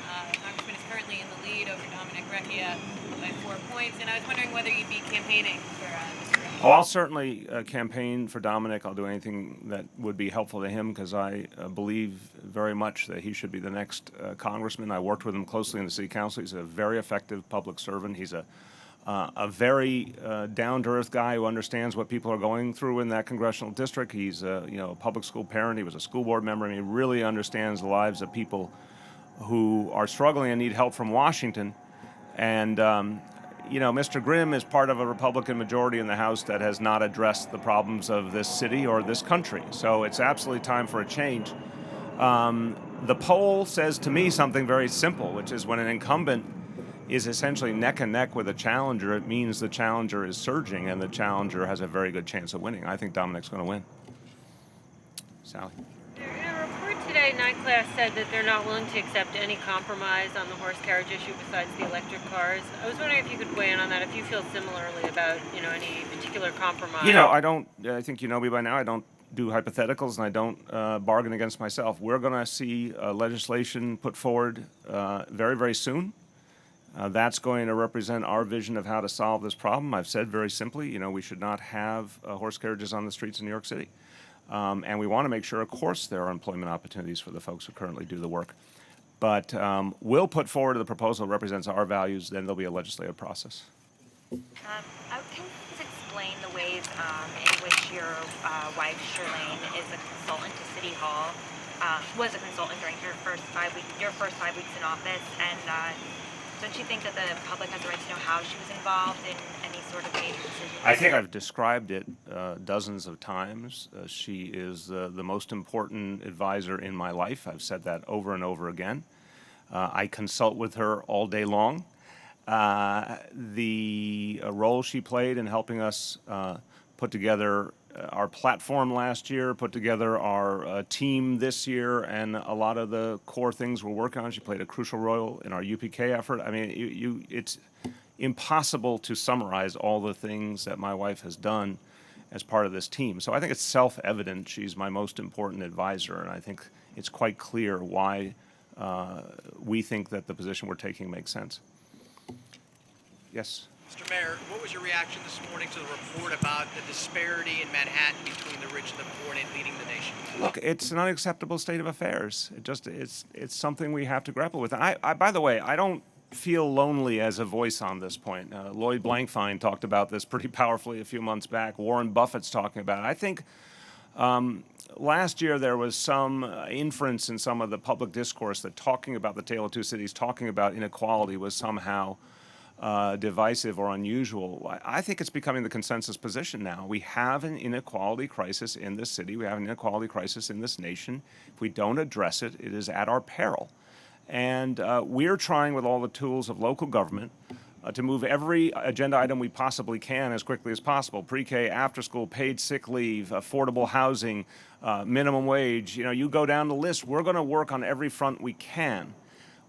Congressman, is currently in the lead over Dominic Recchia by 4 points, and I was wondering whether you'd be campaigning for Mr. Grimm. Oh, I'll certainly campaign for Dominic. I'll do anything that would be helpful to him because I believe very much that he should be the next congressman. I worked with him closely in the city council. He's a very effective public servant. He's a very down-to-earth guy who understands what people are going through in that congressional district. He's a public school parent. He was a school board member, and he really understands the lives of people who are struggling and need help from Washington. And Mr. Grimm is part of a Republican majority in the House that has not addressed the problems of this city or this country. So it's absolutely time for a change. The poll says to me something very simple, which is when an incumbent is essentially neck and neck with a challenger, it means the challenger is surging and the challenger has a very good chance of winning. I think Dominic's going to win. Sally? In a report today, NYCLASS said that they're not willing to accept any compromise on the horse carriage issue besides the electric cars. I was wondering if you could weigh in on that, if you feel similarly about, any particular compromise. I think you know me by now, I don't do hypotheticals and I don't bargain against myself. We're going to see legislation put forward very, very soon. That's going to represent our vision of how to solve this problem. I've said very simply, we should not have horse carriages on the streets in New York City. And we want to make sure, of course, there are employment opportunities for the folks who currently do the work. But we'll put forward the proposal that represents our values, then there'll be a legislative process. Can you explain the ways in which your wife, Shirlane, is a consultant to City Hall, was a consultant during your first 5 weeks in office, and don't you think that the public has the right to know how she was involved in any sort of major decision? I think I've described it dozens of times. She is the most important advisor in my life. I've said that over and over again. I consult with her all day long. the role she played in helping us put together our platform last year, put together our team this year, and a lot of the core things we're working on. She played a crucial role in our UPK effort. I mean, it's impossible to summarize all the things that my wife has done as part of this team. So I think it's self-evident she's my most important advisor, and I think it's quite clear why we think that the position we're taking makes sense. Yes? Mr. Mayor, what was your reaction this morning to the report about the disparity in Manhattan between the rich and the poor and it leading the nation? Look, it's an unacceptable state of affairs. It's something we have to grapple with. I by the way, I don't feel lonely as a voice on this point. Lloyd Blankfein talked about this pretty powerfully a few months back. Warren Buffett's talking about it. I think last year there was some inference in some of the public discourse that talking about the Tale of Two Cities, talking about inequality was somehow divisive or unusual. I think it's becoming the consensus position now. We have an inequality crisis in this city. We have an inequality crisis in this nation. If we don't address it, it is at our peril. And we're trying with all the tools of local government to move every agenda item we possibly can as quickly as possible. Pre-K, after school, paid sick leave, affordable housing, minimum wage. You know, you go down the list. We're going to work on every front we can.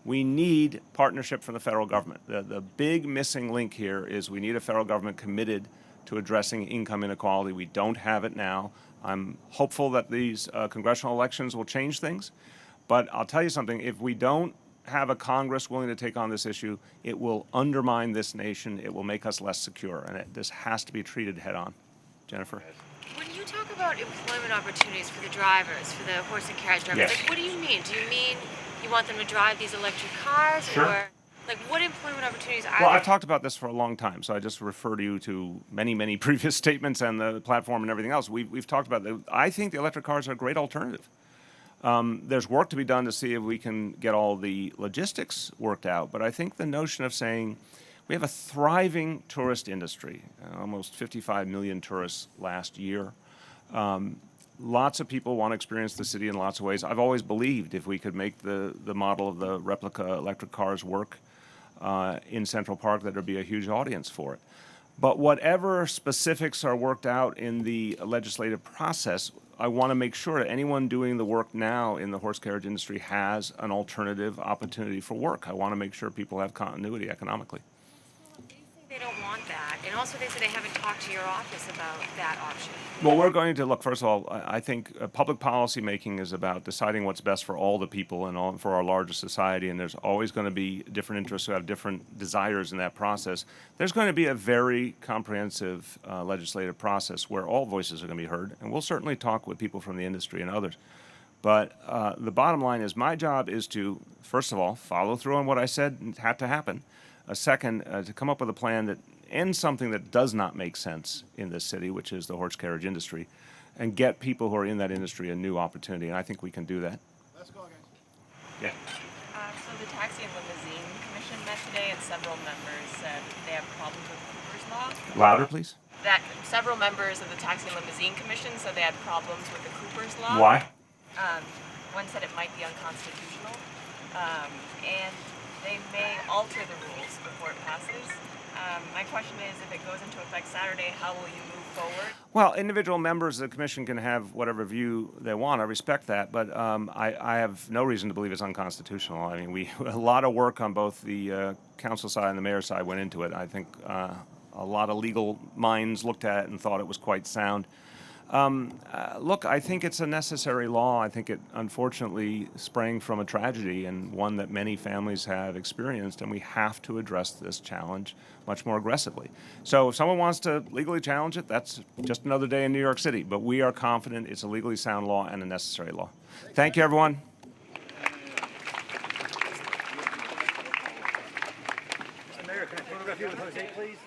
We need partnership from the federal government. The big missing link here is we need a federal government committed to addressing income inequality. We don't have it now. I'm hopeful that these congressional elections will change things. But I'll tell you something, if we don't have a Congress willing to take on this issue, it will undermine this nation. It will make us less secure. And this has to be treated head on. Jennifer? When you talk about employment opportunities for the drivers, for the horse and carriage drivers, Yes. like what do you mean? Do you mean you want them to drive these electric cars? Sure. Or like what employment opportunities are Well, there? I've talked about this for a long time, so I just refer to you to many, many previous statements and the platform and everything else. We've talked about that. I think the electric cars are a great alternative. There's work to be done to see if we can get all the logistics worked out, but I think the notion of saying we have a thriving tourist industry, almost 55 million tourists last year. Lots of people want to experience the city in lots of ways. I've always believed if we could make the model of the replica electric cars work in Central Park, that there'd be a huge audience for it. But whatever specifics are worked out in the legislative process, I want to make sure that anyone doing the work now in the horse carriage industry has an alternative opportunity for work. I want to make sure people have continuity economically. They don't want that. And also they say they haven't talked to your office about that option. Well, we're going to look, first of all, I think public policy making is about deciding what's best for all the people and for our larger society, and there's always going to be different interests who have different desires in that process. There's going to be a very comprehensive legislative process where all voices are going to be heard, and we'll certainly talk with people from the industry and others. But the bottom line is my job is to, first of all, follow through on what I said had to happen. Second, to come up with a plan that ends something that does not make sense in this city, which is the horse carriage industry, and get people who are in that industry a new opportunity. And I think we can do that. Let's go, guys. Yeah. So the Taxi and Limousine Commission met today, and several members said they have problems with Cooper's Law. Louder, please. That several members of the Taxi and Limousine Commission said they had problems with the Cooper's Law. Why? One said it might be unconstitutional, and they may alter the rules before it passes. My question is, if it goes into effect Saturday, how will you move forward? Well, individual members of the commission can have whatever view they want. I respect that, but I have no reason to believe it's unconstitutional. I mean, a lot of work on both the council side and the mayor's side went into it. I think a lot of legal minds looked at it and thought it was quite sound. Look, I think it's a necessary law. I think it unfortunately sprang from a tragedy and one that many families have experienced, and we have to address this challenge much more aggressively. So if someone wants to legally challenge it, that's just another day in New York City, but we are confident it's a legally sound law and a necessary law. Thank you, everyone. Mr. Mayor, can I photograph you with Jose, please?